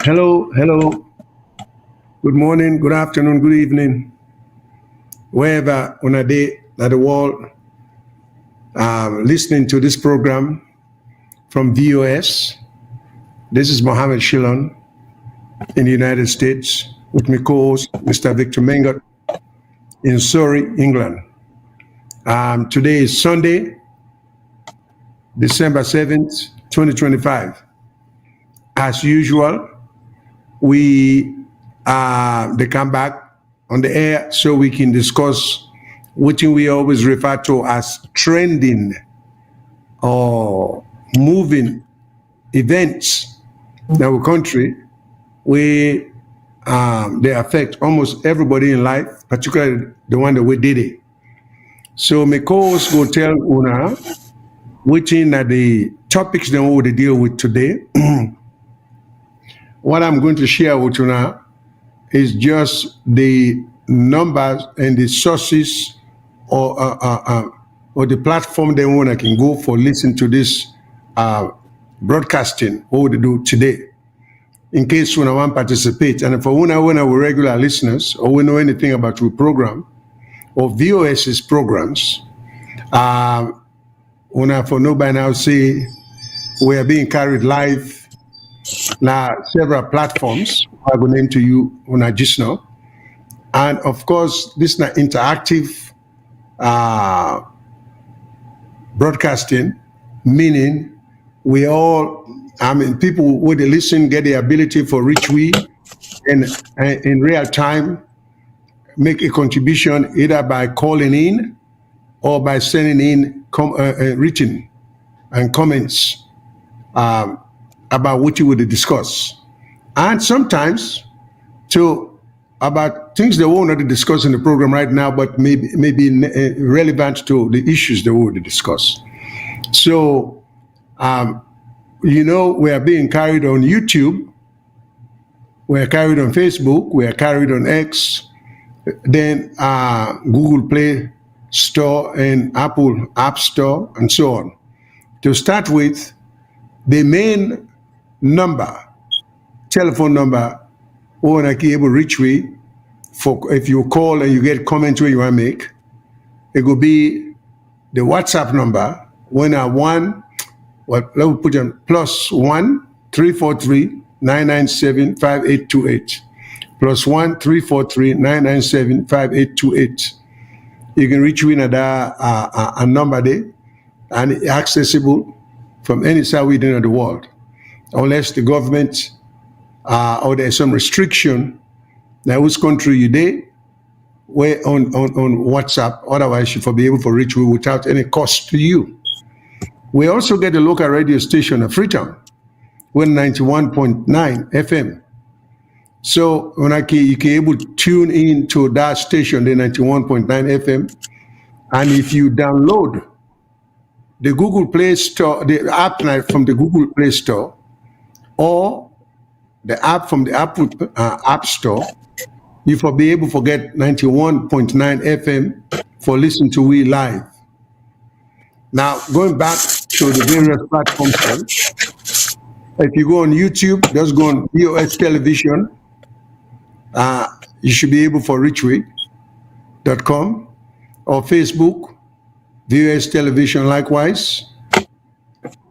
Hello, hello. Good morning, good afternoon, good evening, wherever on a day that the world listening to this program from VOS. This is Mohammed Shillon in the United States with my co-host, Mr. Victor Mengot in Surrey, England. Today is Sunday, December 7th, 2025. As usual, they come back on the air so we can discuss what we always refer to as trending or moving events in our country where they affect almost everybody in life, particularly the one that we did it. So my co-host will tell Una which are the topics that we will deal with today. What I'm going to share with you now is just the numbers and the sources or the platform that one can go for listen to this broadcasting. What would they do today? In case one want to participate, and for one our regular listeners or we know anything about your program or VOS's programs, one for know by now say we are being carried live. Now, several platforms I will name to you on just now. And of course, this is not interactive broadcasting, meaning people who they listen get the ability for reach we and in real time make a contribution either by calling in or by sending in written and comments about what you would discuss. And sometimes about things that we will not discuss in the program right now, but maybe relevant to the issues that we would discuss. So, we are being carried on YouTube, we are carried on Facebook, we are carried on X, then Google Play Store and Apple App Store and so on. To start with, the main telephone number, or able to reach me for if you call and you get comments where you want to make, it will be the WhatsApp number when I let me put on +1 343 997 5828 +1 343 997 5828. You can reach me in a number there and accessible from any side within the world, unless the government or there's some restriction. Now, which country you there? Where on WhatsApp? Otherwise, you will be able to reach you without any cost to you. We also get a local radio station of Freetown, with 91.9 FM. So when you can able to tune in to that station, the 91.9 FM, and if you download the Google Play Store, the app from the Google Play Store, or the app from the Apple App Store, you will be able to get 91.9 FM for listening to we live. Now, going back to the various platforms, if you go on YouTube, just go on VOS Television, you should be able for reachway.com, or Facebook, VOS Television likewise,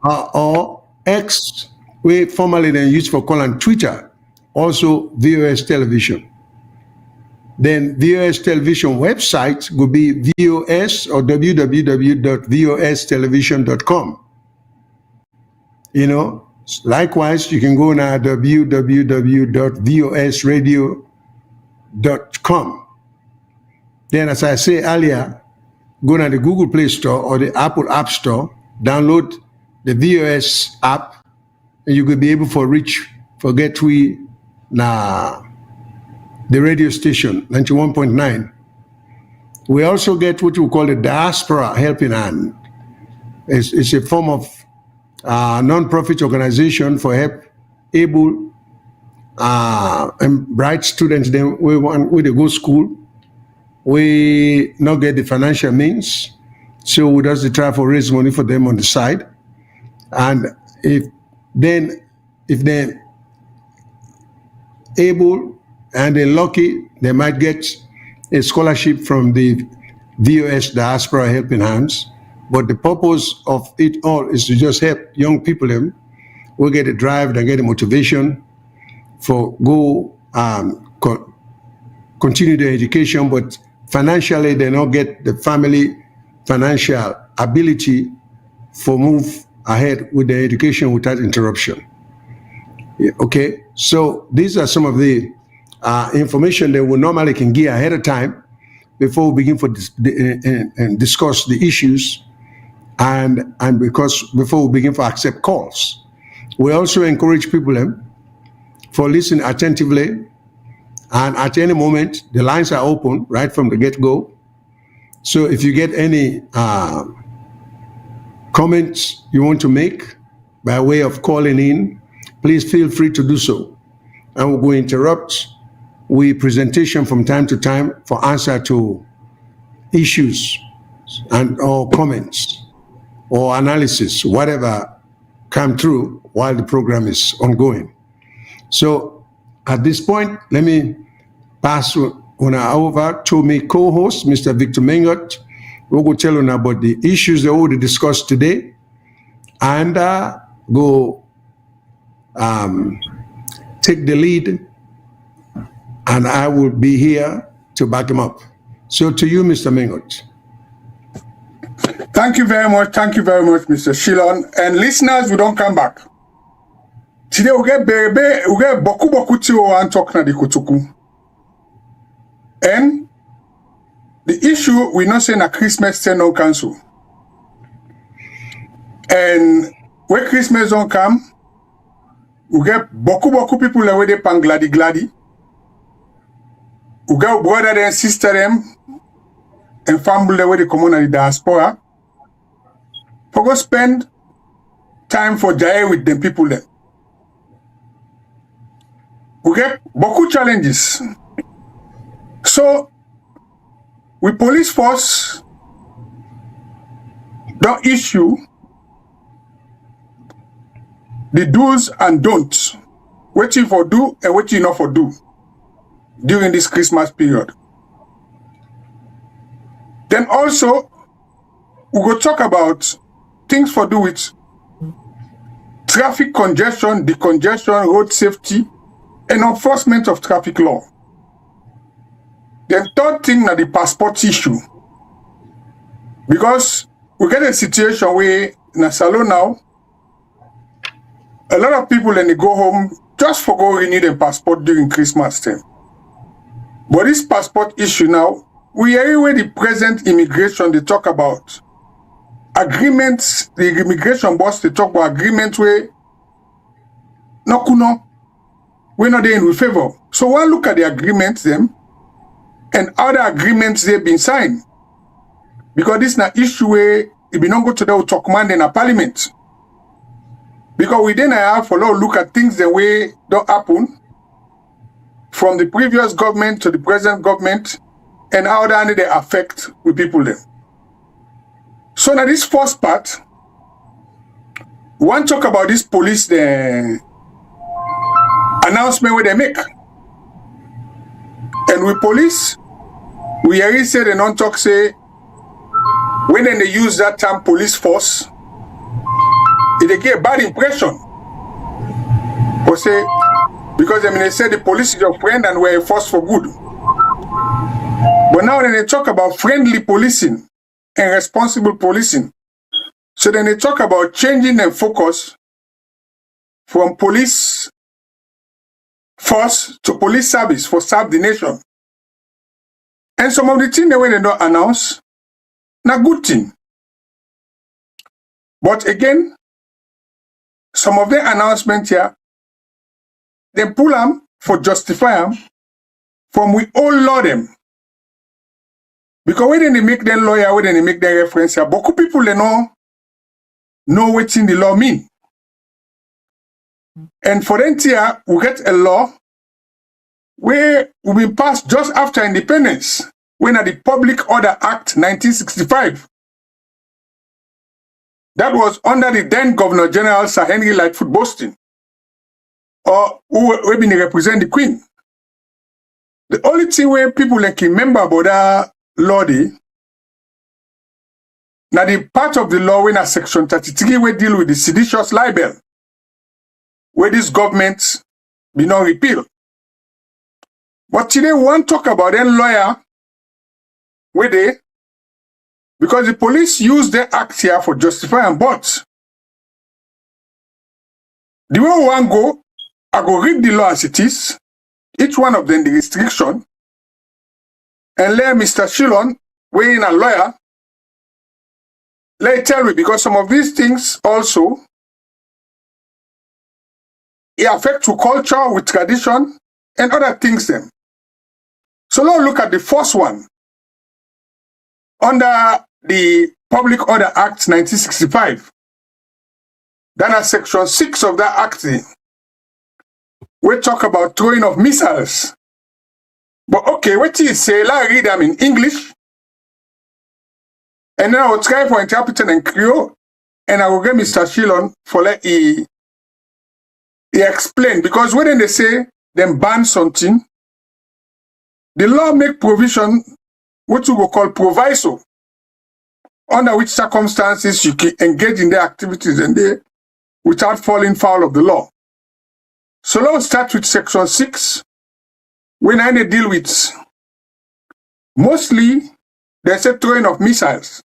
or X, we formerly then used for call on Twitter, also VOS Television. Then VOS Television website would be VOS or www.vostelevision.com. Likewise, you can go now www.vosradio.com. Then, as I say earlier, go to the Google Play Store or the Apple App Store, download the VOS app, and you could be able to forget the radio station, 91.9. We also get what we call the Diaspora Helping Hand. It's a form of non-profit organization for able and bright students. Then we they go school, we not get the financial means, so we just try to raise money for them on the side. And if they able and they're lucky, they might get a scholarship from the VOS Diaspora Helping Hands. But the purpose of it all is to just help young people them will get a drive, they get a motivation for go continue their education, but financially they not get the family financial ability for move ahead with their education without interruption. Yeah, okay, so these are some of the information that we normally can get ahead of time before we begin and discuss the issues and because before we begin to accept calls. We also encourage people for listening attentively, and at any moment the lines are open right from the get-go. So if you get any comments you want to make by way of calling in, please feel free to do so, and we'll go interrupt with presentation from time to time for answer to issues and or comments or analysis, whatever come through while the program is ongoing. So at this point, let me pass on over to my co-host, Mr. Victor Mengot, who will tell you about the issues that we already discussed today, and go take the lead, and I will be here to back him up. So to you, Mr. Mengot. Thank you very much, Mr. Shilon. And listeners, we don't come back. Today we get boku ti o an talk na di kutuku. And the issue we not say na Christmas ten no cancel. And when Christmas don't come, we get boku people where they pan gladi. We get brother and sister them and family where they come on the diaspora. For go spend time for jaya with them people there. We get boku challenges. So, with police force don't issue the do's and don'ts, what you for do and what you not for do during this Christmas period. Then also, we go talk about things for do with traffic congestion, decongestion, road safety, and enforcement of traffic law. Then third thing na the passport issue. Because we get a situation where in Salone now, a lot of people when they go home just for go renew their passport during Christmas time. But this passport issue now, we hear where the present immigration they talk about agreements, the immigration boss they talk about agreements where no kuno, we're not there in favor. So one look at the agreements them and other agreements they've been signed. Because this is an issue where it be not go to the talk man in a parliament. Because we then have for look at things the way don't happen from the previous government to the present government and how they affect with people then. So now this first part, we want to talk about this police the announcement where they make. And with police, we already said and on talk say when they use that term police force, it get a bad impression. Or say, because they say the police is your friend and we're a force for good. But now when they talk about friendly policing and responsible policing, so then they talk about changing their focus from police force to police service for serve the nation. And some of the things they don't announce, not good thing. But again, some of the announcements here, they pull them for justify them from we all law them. Because when they make them lawyer, when they make their reference here, boku people they know what in the law mean. And for them here, we get a law where we passed just after independence, when at the Public Order Act 1965. That was under the then Governor General Sir Henry Lightfoot Boston. or who been represent the Queen. The only thing where people like remember about that law now the part of the law when a section 33 we deal with the seditious libel, where this government be not repeal. But today we want to talk about them lawyer where they, because the police use their act here for justifying but the way we want go, I go read the law as it is, each one of them the restriction, and let Mr. Shillon, we're in a lawyer, let tell me, because some of these things also it affect to culture with tradition and other things them. So now look at the first one. Under the Public Order Act 1965, then at section 6 of that act, we talk about throwing of missiles. But okay, what you say, let's read them in English. And then I will try for interpreting in Creole, and I will get Mr. Shillon for let he explain. Because when they say them ban something, the law make provision, what you will call proviso, under which circumstances you can engage in their activities and they without falling foul of the law. So let's start with section 6. When I deal with mostly they say throwing of missiles.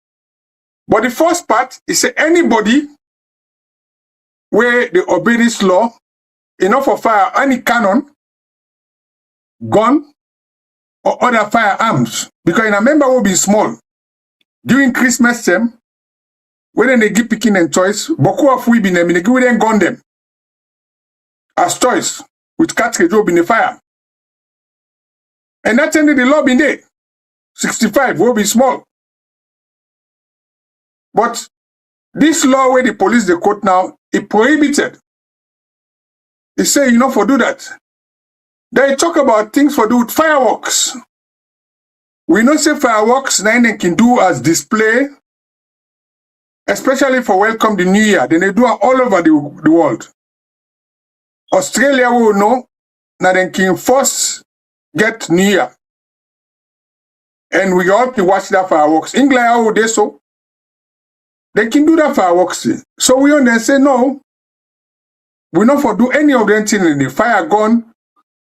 But the first part is say anybody where they obey this law, enough of fire any cannon, gun, or other firearms. Because in a member will be small. During Christmas time, when they give picking and toys, beaucoup of we be them, they give them gun them as toys with cartridge will be in the fire. And that's the law been there. 65 will be small. But this law where the police they quote now, it prohibited. They say, you know, for do that. They talk about things for do with fireworks. We know say fireworks, then they can do as display, especially for welcome the New Year. Then they do it all over the world. Australia will know, now they can first get New Year. And we all can watch that fireworks. England, how would they so? They can do that fireworks. So we on then say, no, we not for do any of them things in the fire gun.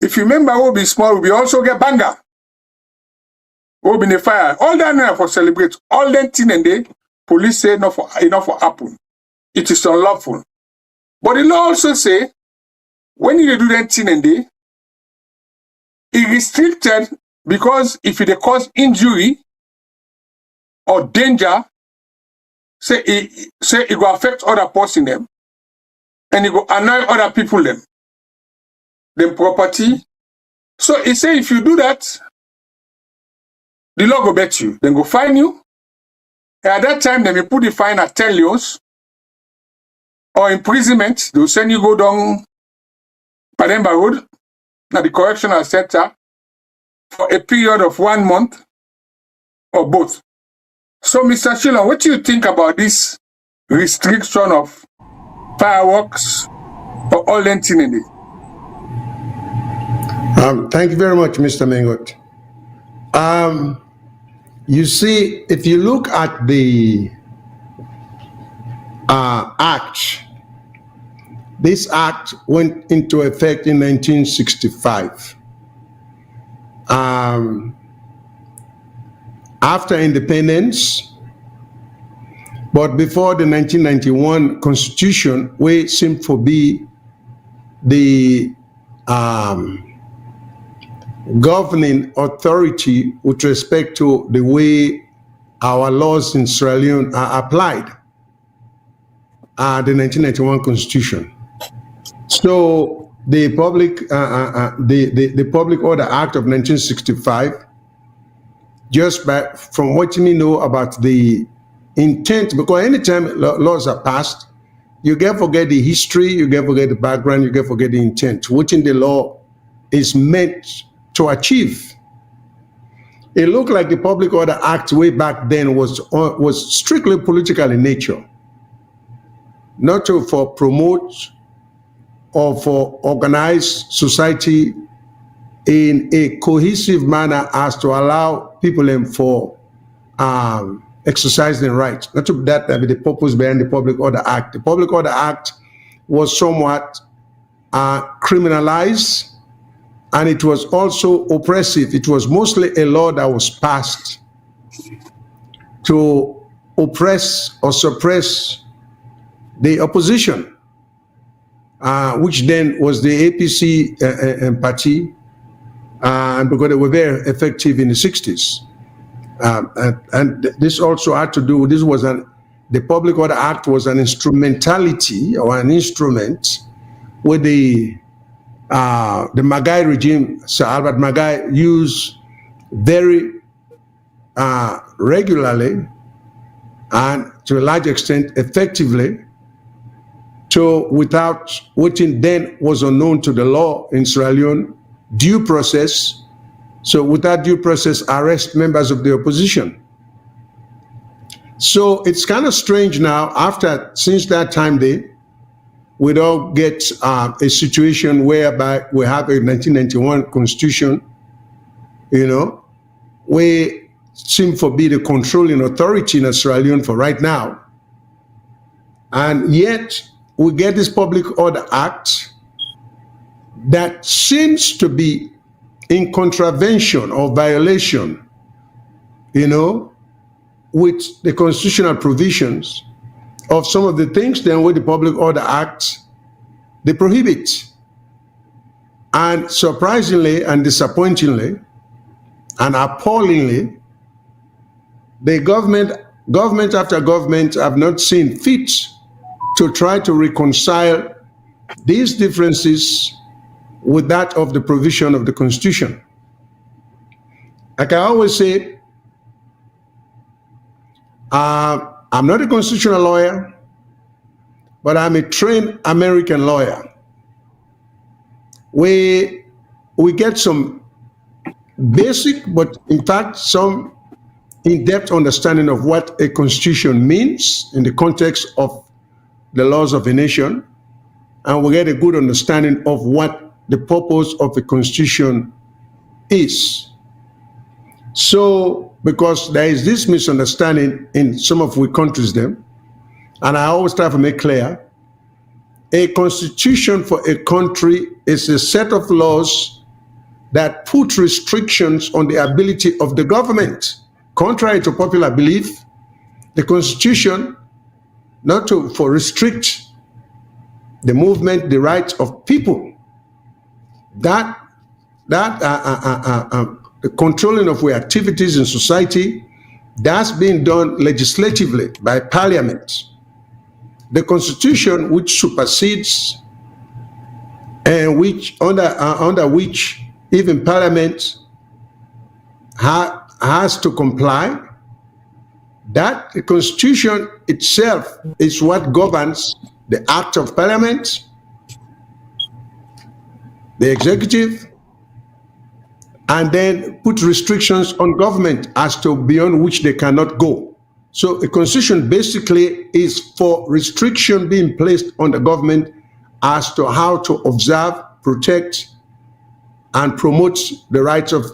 If you remember, we'll be small, we also get banger. We'll be in the fire. All that now for celebrate. All that thing and they, police say enough for happen. It is unlawful. But the law also say, when you do that thing and they, it restricted because if it cause injury or danger, say it will affect other person them, and it will annoy other people them property. So it say if you do that, the law go bet you, then go fine you. And at that time, they may put the fine at 10 years or imprisonment. They'll send you go down Pademba Road, at the correctional center, for a period of 1 month or both. So, Mr. Shillon, what do you think about this restriction of fireworks or all that thing in it? Thank you very much, Mr. Mengot. You see, if you look at the act, this act went into effect in 1965. After independence, but before the 1991 Constitution, which seemed to be the governing authority with respect to the way our laws in Sierra Leone are applied, the 1991 Constitution. So the the Public Order Act of 1965, just from what you know about the intent, because anytime laws are passed, you get forget the history, you get forget the background, you get forget the intent, which in the law is meant to achieve. It looked like the Public Order Act way back then was strictly political in nature, not to for promote of organized society in a cohesive manner as to allow people for exercising rights. Not to that be the purpose behind the Public Order Act. The Public Order Act was somewhat criminalized, and it was also oppressive. It was mostly a law that was passed to oppress or suppress the opposition, which then was the APC party, and because they were very effective in the 60s. And this also had to do, the Public Order Act was an instrumentality or an instrument with the Magai regime. Sir Albert Magai used very regularly and to a large extent effectively without what then was unknown to the law in Sierra Leone, due process. So without due process, arrest members of the opposition. So it's kind of strange now, since that time we don't get a situation whereby we have a 1991 constitution, we seem to be the controlling authority in Sierra Leone for right now. And yet we get this Public Order Act that seems to be in contravention or violation, with the constitutional provisions of some of the things then with the Public Order Act, they prohibit. And surprisingly and disappointingly and appallingly, the government after government have not seen fit to try to reconcile these differences with that of the provision of the Constitution. Like I always say, I'm not a constitutional lawyer, but I'm a trained American lawyer. We get some basic, but in fact, some in-depth understanding of what a constitution means in the context of the laws of a nation, and we get a good understanding of what the purpose of a constitution is. So, because there is this misunderstanding in some of we countries then, and I always try to make clear, a constitution for a country is a set of laws that put restrictions on the ability of the government. Contrary to popular belief, the constitution not to restrict the movement, the rights of people. The controlling of our activities in society, that's being done legislatively by parliament. The constitution which supersedes and which under which even parliament has to comply, that the constitution itself is what governs the act of parliament, the executive, and then put restrictions on government as to beyond which they cannot go. So a constitution basically is for restriction being placed on the government as to how to observe, protect, and promote the rights of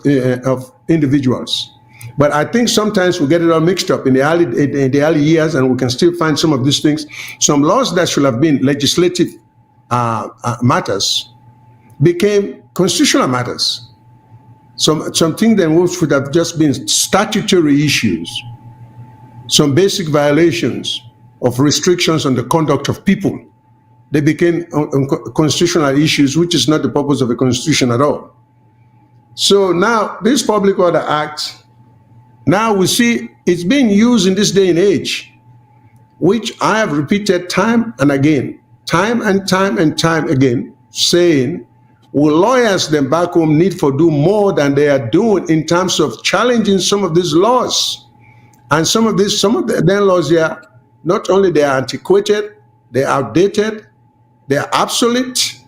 individuals. But I think sometimes we get it all mixed up in the early years, and we can still find some of these things. Some laws that should have been legislative matters became constitutional matters. Something then which would have just been statutory issues, some basic violations of restrictions on the conduct of people, they became constitutional issues, which is not the purpose of a constitution at all. So now this Public Order Act, now we see it's being used in this day and age, which I have repeated time and again, time and time again, saying, well, lawyers then back home need to do more than they are doing in terms of challenging some of these laws. And some of the laws here, not only they are antiquated, they are outdated, they are obsolete,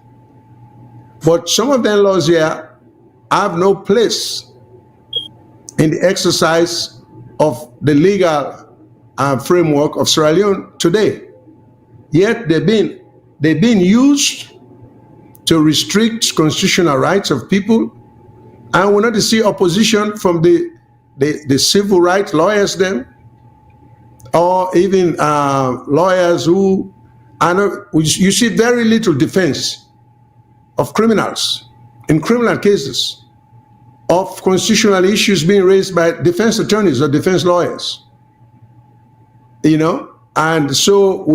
but some of the laws here have no place in the exercise of the legal framework of Sierra Leone today. Yet they've been used to restrict constitutional rights of people. And we not to see opposition from the civil rights lawyers then, or even lawyers who are not, you see very little defense of criminals in criminal cases, of constitutional issues being raised by defense attorneys or defense lawyers. You know, and so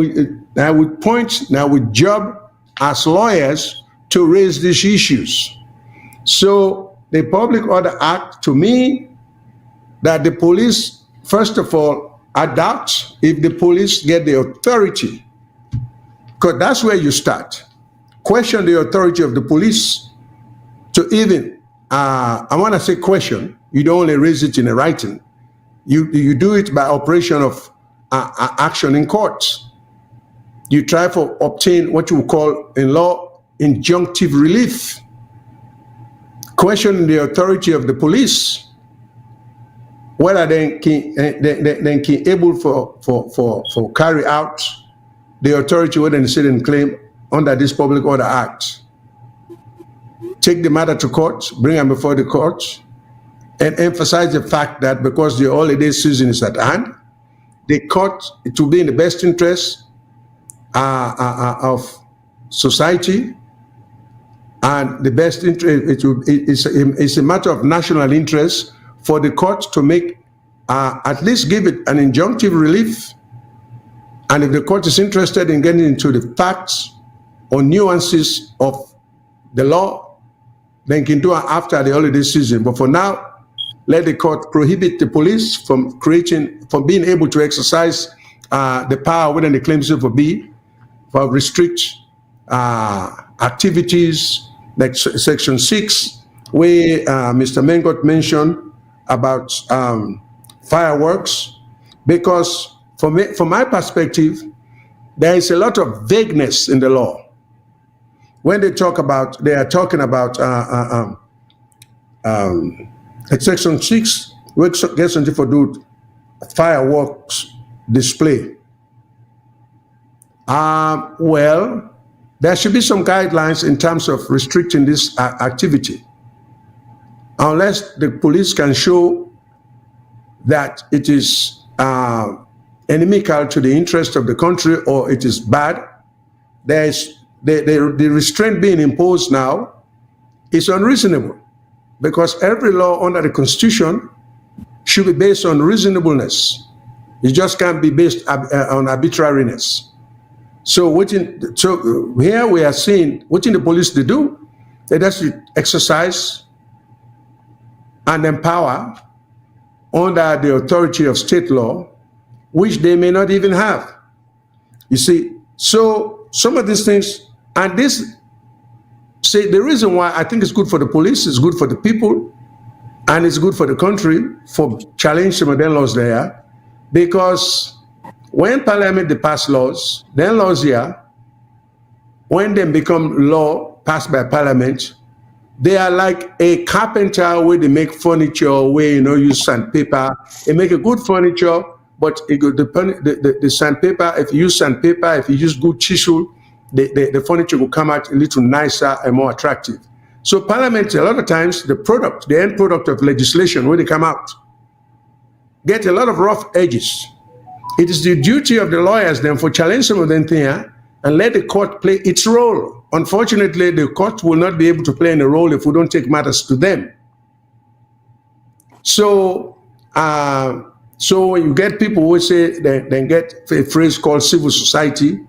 I would point, now we job as lawyers to raise these issues. So the Public Order Act, to me, that the police, first of all, adapt if the police get the authority, because that's where you start. Question the authority of the police to even, I want to say question, you don't only raise it in a writing, you do it by operation of action in courts. You try to obtain what you call in law injunctive relief. Question the authority of the police, whether they can able for carry out the authority whether they sit and claim under this Public Order Act. Take the matter to court, bring them before the court, and emphasize the fact that because the holiday season is at hand, the court, it will be in the best interest of society, and the best interest, it's a matter of national interest for the court to make, at least give it an injunctive relief. And if the court is interested in getting into the facts or nuances of the law, then can do it after the holiday season. But for now, let the court prohibit the police from being able to exercise the power within the claims for B, for restrict activities like Section 6, where Mr. Mengot mentioned about fireworks, because from my perspective, there is a lot of vagueness in the law. When they talk about, they are talking about Section 6, which gets something for do fireworks display. Well, there should be some guidelines in terms of restricting this activity, unless the police can show that it is inimical to the interest of the country or it is bad. There is the restraint being imposed now is unreasonable, because every law under the Constitution should be based on reasonableness. It just can't be based on arbitrariness. So here we are seeing what the police they do. They just exercise and empower under the authority of state law, which they may not even have. You see, so some of these things, and this, say the reason why I think it's good for the police, it's good for the people, and it's good for the country for challenge some of their laws there, because when Parliament they pass laws, then laws here, when they become law passed by Parliament, they are like a carpenter where they make furniture, where use sandpaper. They make a good furniture, but the sandpaper, if you use sandpaper, if you use good chisel, the furniture will come out a little nicer and more attractive. So Parliament, a lot of times, the end product of legislation, when they come out, get a lot of rough edges. It is the duty of the lawyers then for challenge some of them here and let the court play its role. Unfortunately, the court will not be able to play any role if we don't take matters to them. So, when you get people who say they get a phrase called civil society,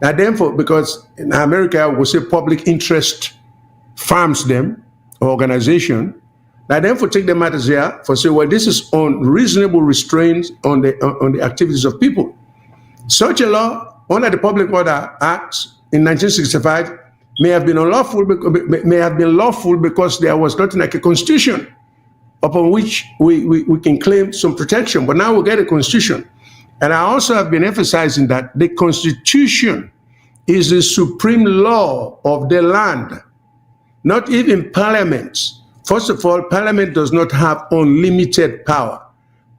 and therefore, because in America we say public interest farms them, organization, that then for take the matters here for say, well, this is unreasonable restraints on the activities of people. Such a law under the Public Order Act in 1965 may have been lawful because there was nothing like a constitution upon which we can claim some protection. But now we get a constitution. And I also have been emphasizing that the Constitution is the supreme law of the land, not even Parliament. First of all, Parliament does not have unlimited power.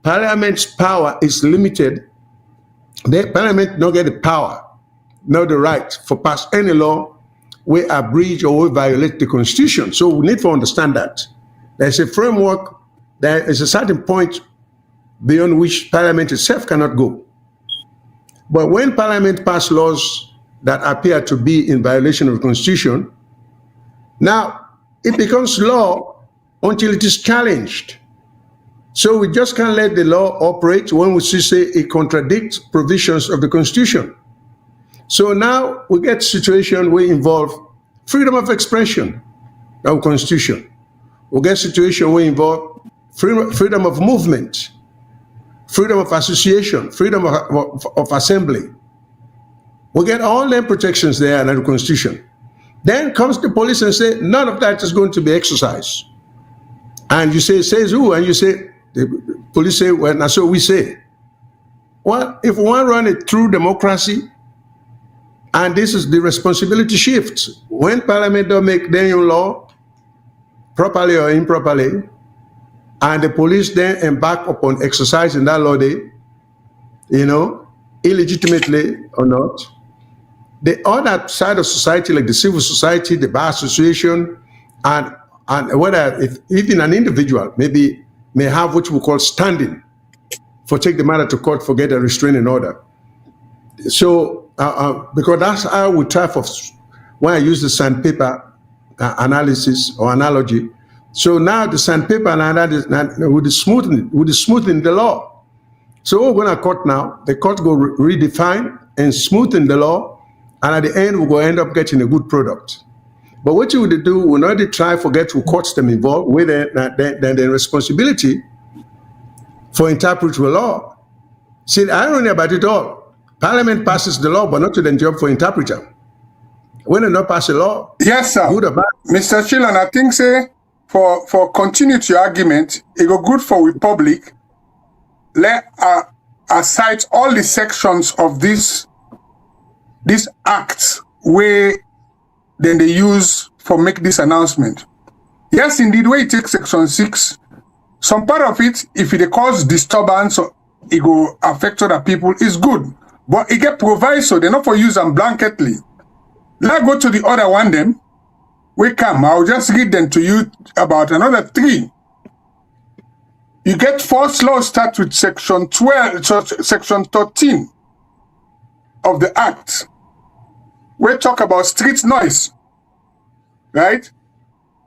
Parliament's power is limited. The Parliament don't get the power, not the right, for pass any law we abridge or we violate the Constitution. So we need to understand that. There's a framework, there is a certain point beyond which Parliament itself cannot go. But when Parliament pass laws that appear to be in violation of the Constitution, now it becomes law until it is challenged. So we just can't let the law operate when we see, say, it contradicts provisions of the Constitution. So now we get a situation where involve freedom of expression of Constitution. We get a situation where involve freedom of movement, freedom of association, freedom of assembly. We get all them protections there under the Constitution. Then comes the police and say, none of that is going to be exercised. And you say, says who? And you say, the police say, well, that's what we say. Well, if we want to run a true democracy, and this is the responsibility shifts, when Parliament don't make their own law, properly or improperly, and the police then embark upon exercising that law, illegitimately or not, the other side of society, like the civil society, the bar association, and whether if even an individual maybe may have what we call standing for take the matter to court for get a restraining order. So because that's how we try for when I use the sandpaper analysis or analogy. So now the sandpaper analysis with the smoothing the law. So we're going to court now. The court go redefine and smoothen the law, and at the end we're going to end up getting a good product. But what you would do, we'll not try to forget to courts them involved with the responsibility for interpreting the law. See, the irony about it all, Parliament passes the law, but not to the job for interpreter. When they not pass a law, yes, sir. Good or bad. Mr. Chillan, I think say for continue to your argument, it go good for we public. Let cite all the sections of this act where then they use for make this announcement. Yes, indeed, where it takes section 6, some part of it, if it cause disturbance or it go affect other people, is good. But it get proviso, they're not for use them blanketly. Let's go to the other one then. We come, I'll just read them to you about another 3. You get first law start with section 12, section 13 of the act. We talk about street noise, right?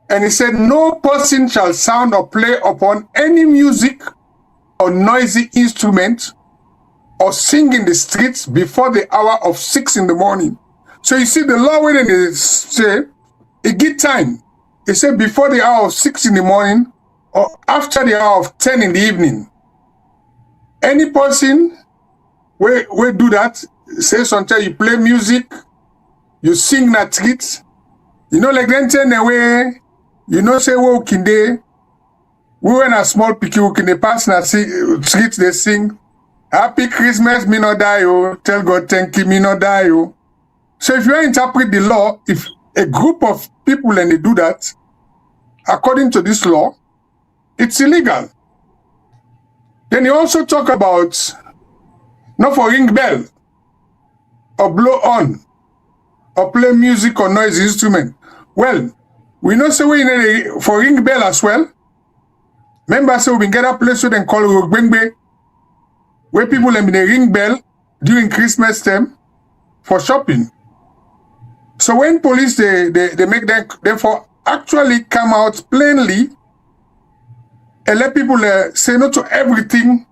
And it said, no person shall sound or play upon any music or noisy instrument or sing in the streets before the hour of 6 in the morning. So you see the law when they say, it give time. It said before the hour of 6 in the morning or after the hour of 10 in the evening. Any person will do that, say sometimes you play music, you sing na streets, like then turn away, say wo kinde, we when a small picky who can pass na streets they sing, Happy Christmas, me no die, oh, tell God thank you, me no die, oh. So if you interpret the law, if a group of people and they do that, according to this law, it's illegal. Then you also talk about not for ring bell or blow on or play music or noise instrument. Well, we know so we need for ring bell as well. Remember, so we get a place where they call Rogbengbe, where people have been ring bell during Christmas time for shopping. So when police they make them therefore actually come out plainly and let people say no to everything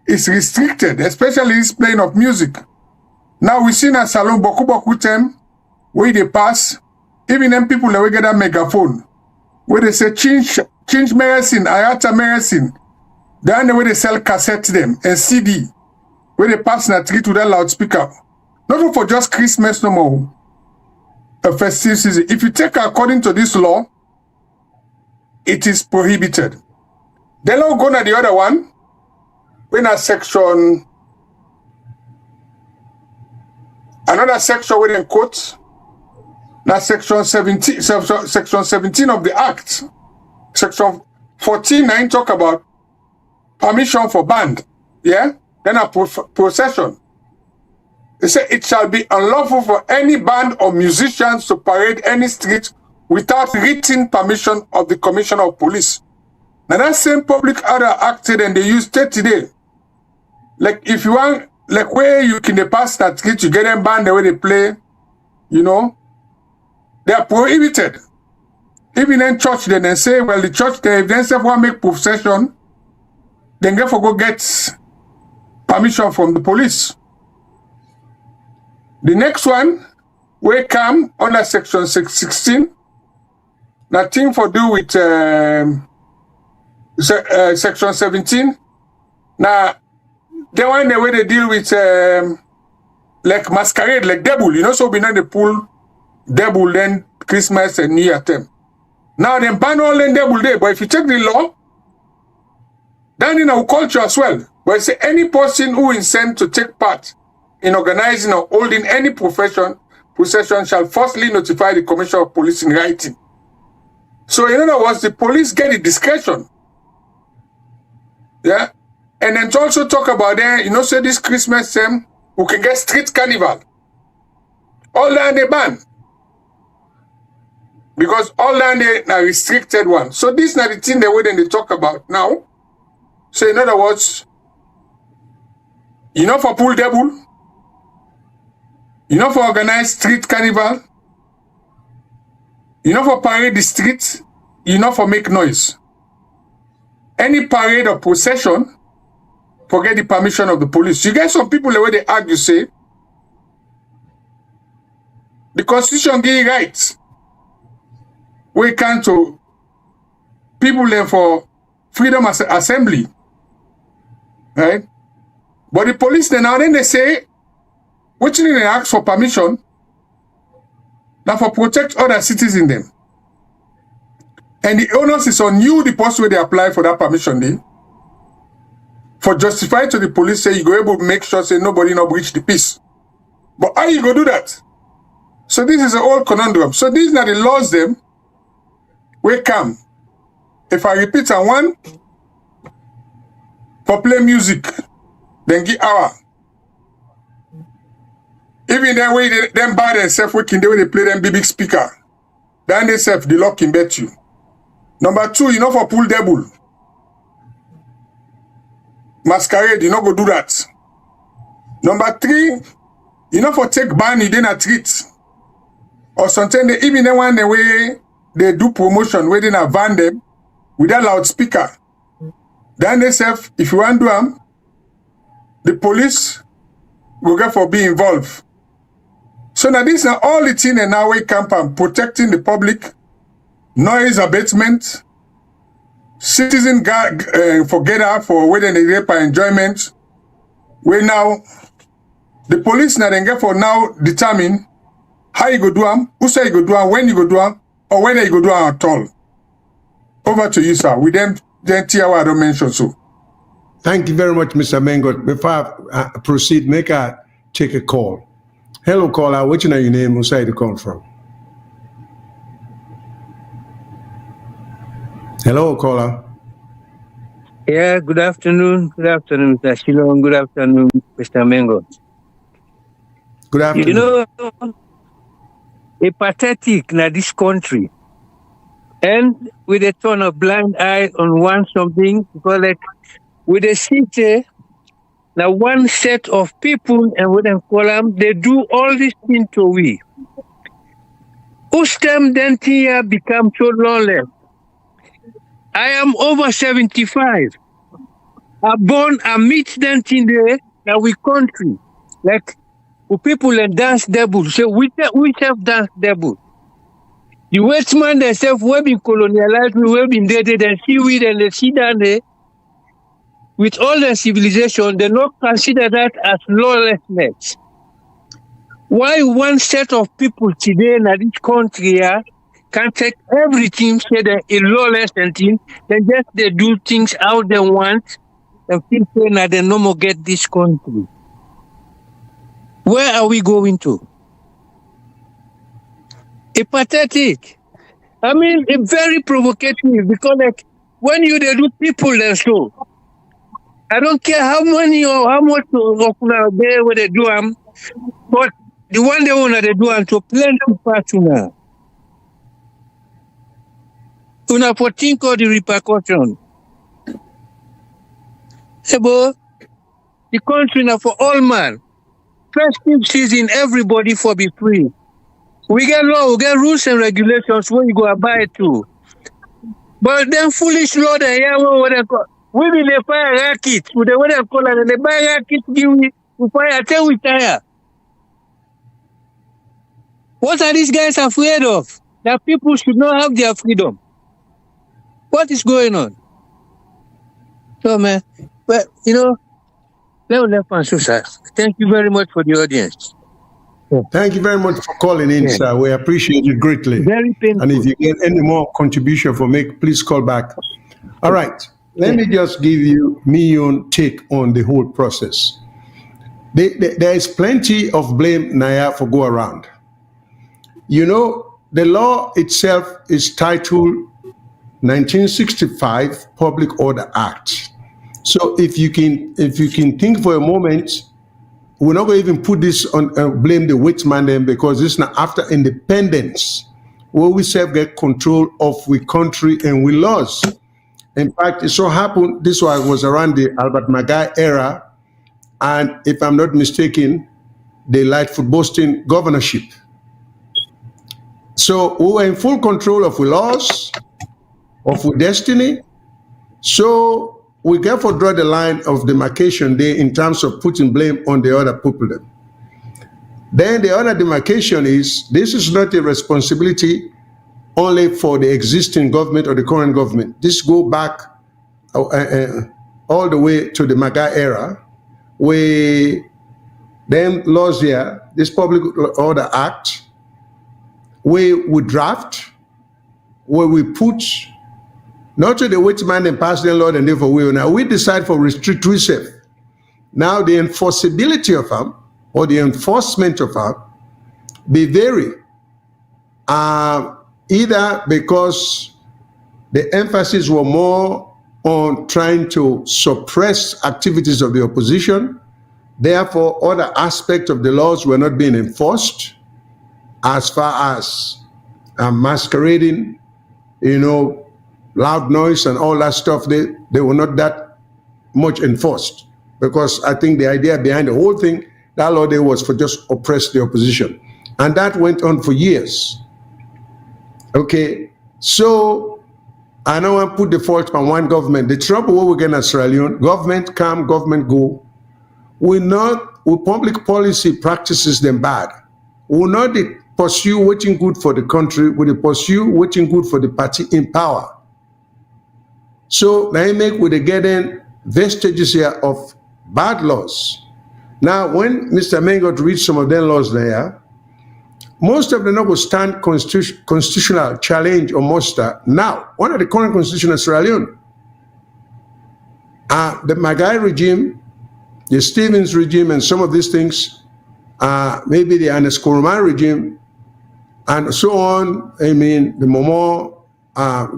is restricted, especially this playing of music. Now we see in a salon boku time where they pass, even them people that we get a megaphone where they say change medicine, ayata medicine. Then the way they sell cassette them and CD where they pass in a tree to that loudspeaker. Not for just Christmas no more. A festive season. If you take according to this law, it is prohibited. Then we'll go to the other one. When a section, another section where they quote, now section 17 of the Act. Section 14.9 talk about permission for band. Yeah? Then a procession. They say it shall be unlawful for any band or musicians to parade any street without written permission of the Commissioner of Police. Now that same public order acted and they use 30 days. Like if you want, like where you can pass that street, you get them banned the way they play, you know, they are prohibited. Even in church, then they say, well, the church, they if they say want make procession, then therefore go get permission from the police. The next one, we come under section 616, nothing for do with section 17. Now, the one the way they deal with like masquerade, like devil, you know, so we know they pull devil then Christmas and New Year time. Now they ban all the devil day, but if you check the law, then in our culture as well, but say any person who is sent to take part in organizing or holding any procession shall firstly notify the Commissioner of Police in writing. So in other words, the police get the discretion. Yeah. And then to also talk about you know, say this Christmas time, we can get street carnival. All that they ban. Because all that they are restricted one. So this is not the thing the way they talk about now. So in other words, you know for pool devil, you know for organized street carnival, you know for parade the street, you know for make noise. Any parade or procession, forget the permission of the police. You get some people the way they argue say, the Constitution give rights. We can to people there for freedom as assembly. Right? But the police then they say, what you need to ask for permission, now for protect other citizens them. And the onus is on you, the person where they apply for that permission then. For justify to the police say you go able to make sure say nobody not breach the peace. But how you go do that? So this is an old conundrum. So these are the laws them. We come. If I repeat one, for play music, then give hour. Even that way they them buy themselves working the way they play them big speaker. Then they self the lock can bet you. Number 2, you know for pool devil. Masquerade, you know go do that. Number 3, you know for take ban you then a treat. Or sometimes they even the one the way they do promotion where they na van them with a loudspeaker. Then they say if you want to do them, the police will get for be involved. So now this is all the thing and now we camp and protecting the public, noise abatement, citizen forget for whether they rape and enjoyment. We now the police now then get for now determine how you go do them, who say you go do them, when you go do them, or whether you go do them at all. Over to you, sir. With them, Tiawa, I don't mention so. Thank you very much, Mr. Mengot. Before I proceed, make I take a call. Hello, caller. What's your name? Who's you call from? Hello, caller. Yeah, good afternoon. Good afternoon, Mr. Shilong. Good afternoon, Mr. Mengot. Good afternoon. You know, a pathetic na this country. And with a turn of blind eye on one something, because like with a city, now one set of people and with them call them, they do all these things to we. Whose time then here become so lawless? I am over 75. I born a meet them in there, now we country. Like people and dance devil. So we have dance devil. The Westman themselves will be colonialized, we will be dated and seaweed and they see down there. With all the civilization, they not consider that as lawlessness. Why one set of people today in this country can take everything, say they're lawless and things, then just they do things how they want, and people now they no more get this country. Where are we going to? A pathetic. I mean, a very provocative because like when you they do people then so. I don't care how many or how much of now there where they do them, But the one they want to do and to plenty partner. Una for think of the repercussion. Ebo, the country now for all man. Festive season, everybody for be free. We get law, we get rules and regulations where you go abide to. But then foolish law they hear what they call. We be the fire racket. With the what they call it, the fire racket give we fire till we tire. What are these guys afraid of? That people should not have their freedom. What is going on? So man, but you know, thank you very much for the audience. Thank you very much for calling in, sir. We appreciate it greatly. Very painful. And if you get any more contribution for me, please call back. All right. Let me just give you my own take on the whole process. There is plenty of blame, Naya, for go around. You know, the law itself is titled 1965 Public Order Act. So if you can think for a moment, we're not going to even put this on blame the white man then, because this is not after independence where we self get control of we country and we laws. In fact, it so happened this was around the Albert Magai era, and if I'm not mistaken, the Lightfoot Boston governorship. So we were in full control of we laws, of we destiny. So we therefore draw the line of demarcation there in terms of putting blame on the other people. Then the other demarcation is, this is not a responsibility only for the existing government or the current government. This go back all the way to the Magai era, where them laws here, this Public Order Act, where we draft, where we put not to the white man and pass the law and therefore we now we decide for restrictive. Now the enforceability of them or the enforcement of them be vary. Either because the emphasis were more on trying to suppress activities of the opposition, therefore other aspects of the laws were not being enforced, as far as masquerading, you know, loud noise and all that stuff, they were not that much enforced, because I think the idea behind the whole thing, that law there was for just oppress the opposition. And that went on for years. Okay, so I know I put the fault on one government. The trouble what we get in Sierra Leone, government come, government go. We public policy practices them bad. We not pursue what's good for the country, we pursue what's good for the party in power. So now make with the getting vestiges here of bad laws. Now, when Mr. Mengot reads some of them laws there, most of them will stand constitutional challenge or muster. Now, one of the current constitution of Sierra Leone, the Magai regime, the Stevens regime, and some of these things, maybe the Anes Kuruman regime, and so on. I mean, the Momo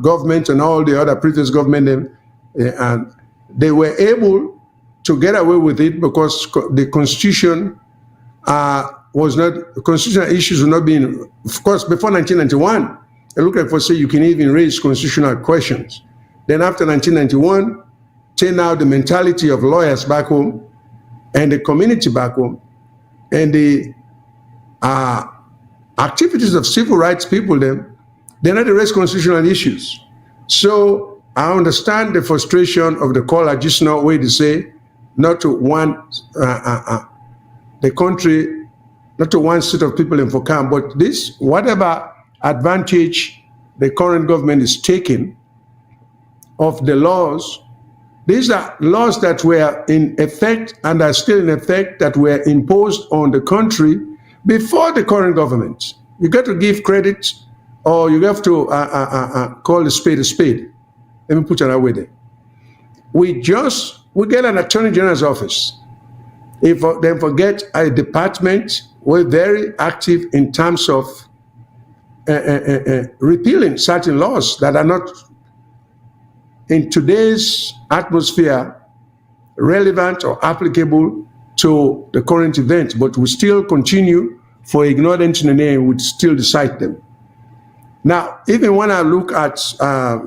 government and all the other previous government, and they were able to get away with it because the constitution was not, constitutional issues were not being, of course, before 1991, it looked like for say you can even raise constitutional questions. Then after 1991, turn out the mentality of lawyers back home and the community back home and the activities of civil rights people, they're not raise constitutional issues. So I understand the frustration of the caller just now where they say not to one the country, not to one set of people in Fokam, but this, whatever advantage the current government is taking of the laws, these are laws that were in effect and are still in effect that were imposed on the country before the current government. You got to give credit, or you have to call a spade a spade. Let me put it that way there. We get an attorney general's office. If they forget a department, we're very active in terms of repealing certain laws that are not in today's atmosphere relevant or applicable to the current event, but we still continue for ignorance in the name, we still decide them. Now, even when I look at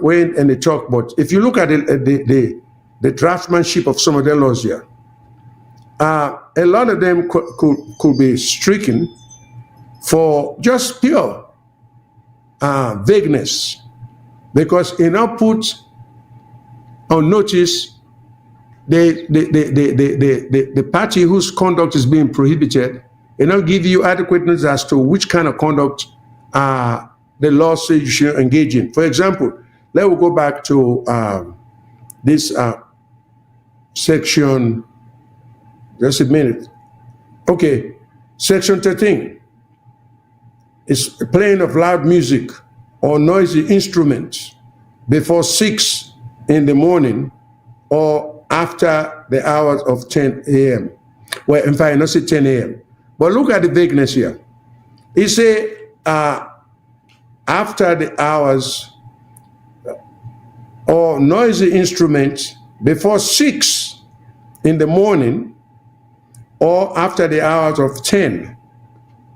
when and they talk, but if you look at the draftsmanship of some of the laws here, a lot of them could be stricken for just pure vagueness, because in output on notice, the party whose conduct is being prohibited, they not give you adequate notice as to which kind of conduct the law says you should engage in. For example, let me go back to this section, just a minute. Okay, section 13 is playing of loud music or noisy instruments before 6 in the morning or after the hours of 10 a.m. Well, in fact, not say 10 a.m. But look at the vagueness here. He say after the hours or noisy instruments before 6 in the morning or after the hours of 10.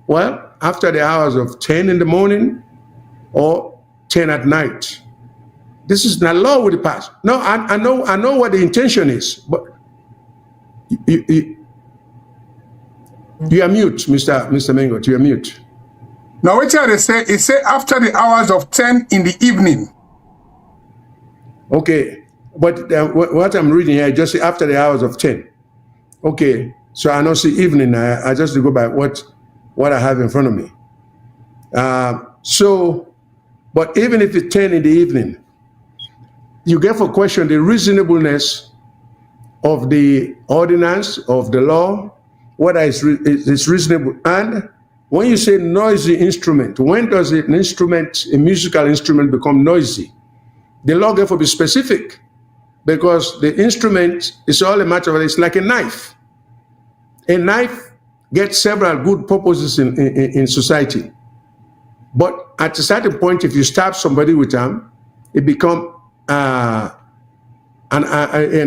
Well, after the hours of 10 in the morning or 10 at night. This is not law with the past. No, I know what the intention is, but you are mute, Mr. Mengot, you are mute. Now, what they say, it say after the hours of 10 in the evening. Okay, but what I'm reading here, just say after the hours of 10. Okay, so I don't see evening. I just go by what I have in front of me. But even if it's 10 in the evening, you get for question the reasonableness of the ordinance of the law, whether it's reasonable. And when you say noisy instrument, when does an instrument, a musical instrument, become noisy? The law therefore be specific, because the instrument is all a matter of, it's like a knife. A knife gets several good purposes in society. But at a certain point, if you stab somebody with them, it becomes an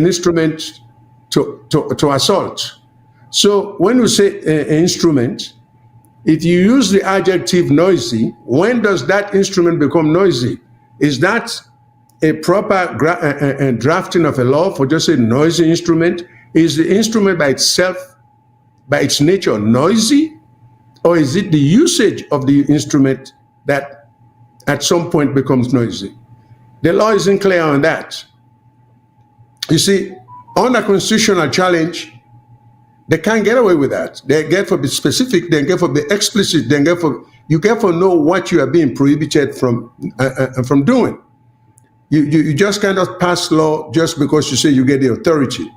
instrument to assault. So when you say an instrument, if you use the adjective noisy, when does that instrument become noisy? Is that a proper drafting of a law for just a noisy instrument? Is the instrument by itself, by its nature, noisy? Or is it the usage of the instrument that at some point becomes noisy? The law isn't clear on that. You see, on a constitutional challenge, they can't get away with that. They get for be specific, they get for be explicit, they get for you get for know what you are being prohibited from doing. You just kind of pass law just because you say you get the authority.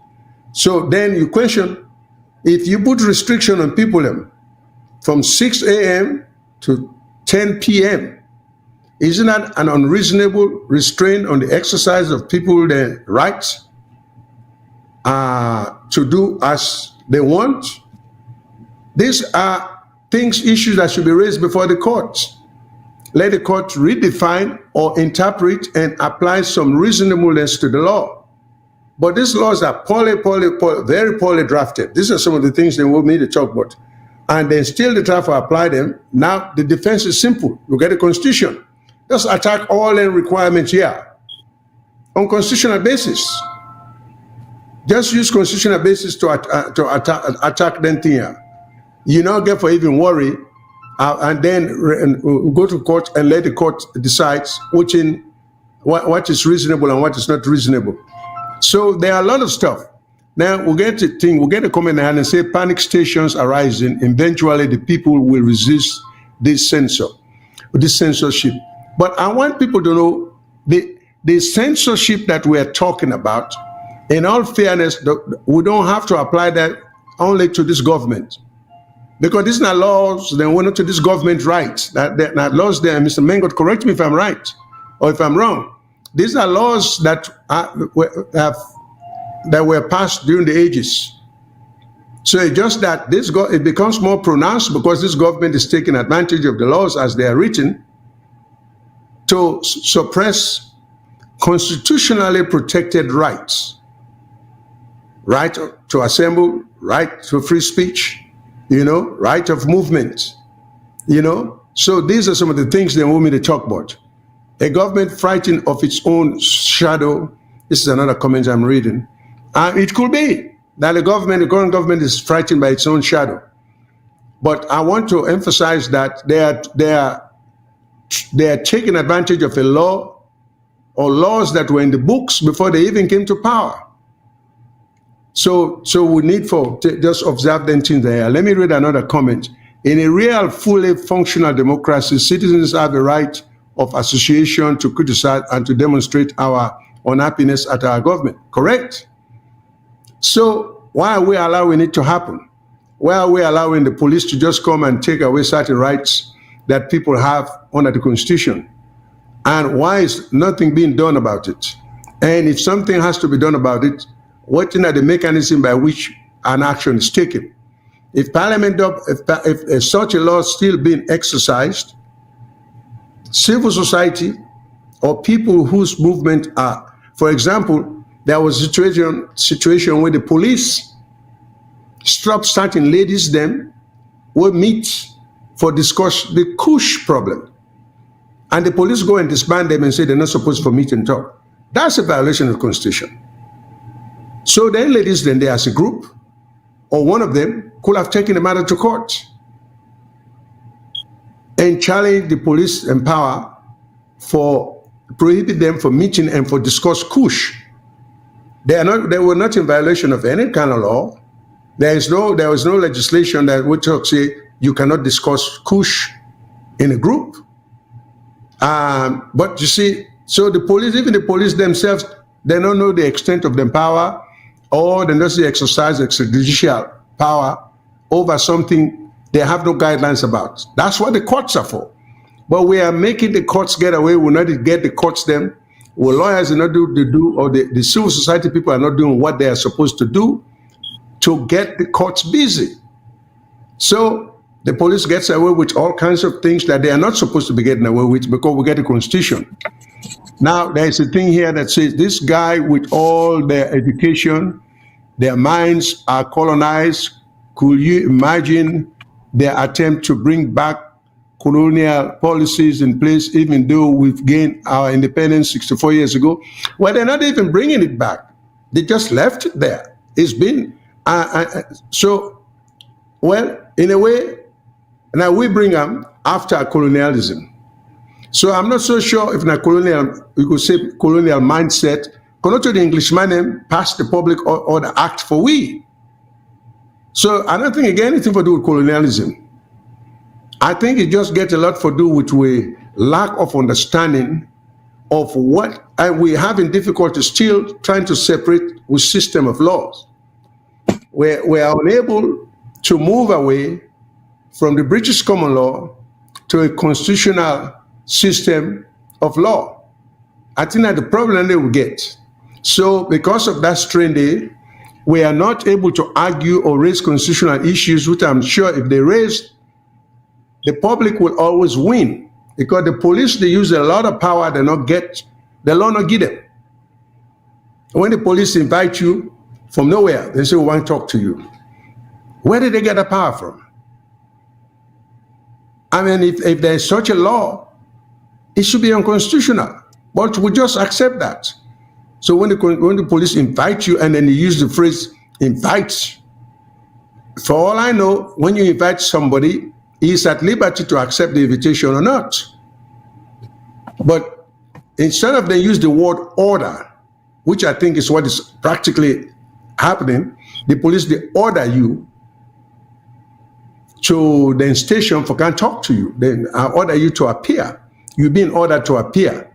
So then you question, if you put restriction on people from 6 a.m. to 10 p.m., isn't that an unreasonable restraint on the exercise of people's rights to do as they want? These are issues that should be raised before the courts. Let the court redefine or interpret and apply some reasonableness to the law. But these laws are very poorly drafted. These are some of the things they want me to talk about. And then still they try to apply them. Now the defense is simple. You get a constitution. Just attack all the requirements here on constitutional basis. Just use constitutional basis to attack them here. You not get for even worry, and then go to court and let the court decide what is reasonable and what is not reasonable. So there are a lot of stuff. Now we'll get a comment and say panic stations arising. Eventually the people will resist this censorship. But I want people to know the censorship that we are talking about, in all fairness, we don't have to apply that only to this government. Because these are laws that went to this government rights. That laws there, Mr. Mengot, correct me if I'm right or if I'm wrong. These are laws that were passed during the ages. So it's just that it becomes more pronounced because this government is taking advantage of the laws as they are written to suppress constitutionally protected rights. right to assemble, right to free speech, right of movement, So these are some of the things they want me to talk about. A government frightened of its own shadow. This is another comment I'm reading. It could be that the current government is frightened by its own shadow. But I want to emphasize that they are taking advantage of a law or laws that were in the books before they even came to power. So we need to just observe them things there. Let me read another comment. In a real, fully functional democracy, citizens have the right of association to criticize and to demonstrate our unhappiness at our government. Correct? So why are we allowing it to happen? Why are we allowing the police to just come and take away certain rights that people have under the Constitution? And why is nothing being done about it? And if something has to be done about it, what are the mechanism by which an action is taken? If Parliament, if such a law is still being exercised, civil society or people whose movement are, for example, there was a situation where the police stopped certain ladies, them will meet for discuss the Kush problem. And the police go and disband them and say they're not supposed to meet and talk. That's a violation of the Constitution. So then ladies, then they as a group, or one of them could have taken the matter to court and challenged the police and power for prohibit them from meeting and for discuss Kush. They were not in violation of any kind of law. There was no legislation that would say you cannot discuss Kush in a group. But you see, so the police, even the police themselves, they don't know the extent of their power, or they don't exercise extrajudicial power over something they have no guidelines about. That's what the courts are for. But we are making the courts get away. We're not get the courts them. Well, lawyers are not or the civil society people are not doing what they are supposed to do to get the courts busy. So the police gets away with all kinds of things that they are not supposed to be getting away with because we get a Constitution. Now, there's a thing here that says this guy with all their education, their minds are colonized. Could you imagine their attempt to bring back colonial policies in place, even though we've gained our independence 64 years ago? Well, they're not even bringing it back. They just left it there. It's been, well, in a way, now we bring them after colonialism. So I'm not so sure if in a colonial, you could say colonial mindset, according to the Englishman passed the Public Order Act for we. So I don't think it got anything to do with colonialism. I think it just gets a lot to do with a lack of understanding of what, and we're having difficulty still trying to separate with system of laws. We are unable to move away from the British common law to a constitutional system of law. I think that the problem they will get. So because of that strain, we are not able to argue or raise constitutional issues, which I'm sure if they raise, the public will always win. Because the police, they use a lot of power the law not give them. When the police invite you from nowhere, they say, we want to talk to you. Where did they get the power from? I mean, if there's such a law, it should be unconstitutional. But we just accept that. So when the police invite you and then they use the phrase invite, for all I know, when you invite somebody, he's at liberty to accept the invitation or not. But instead of they use the word order, which I think is what is practically happening, the police, they order you to the station for can talk to you. Then I order you to appear. You've been ordered to appear.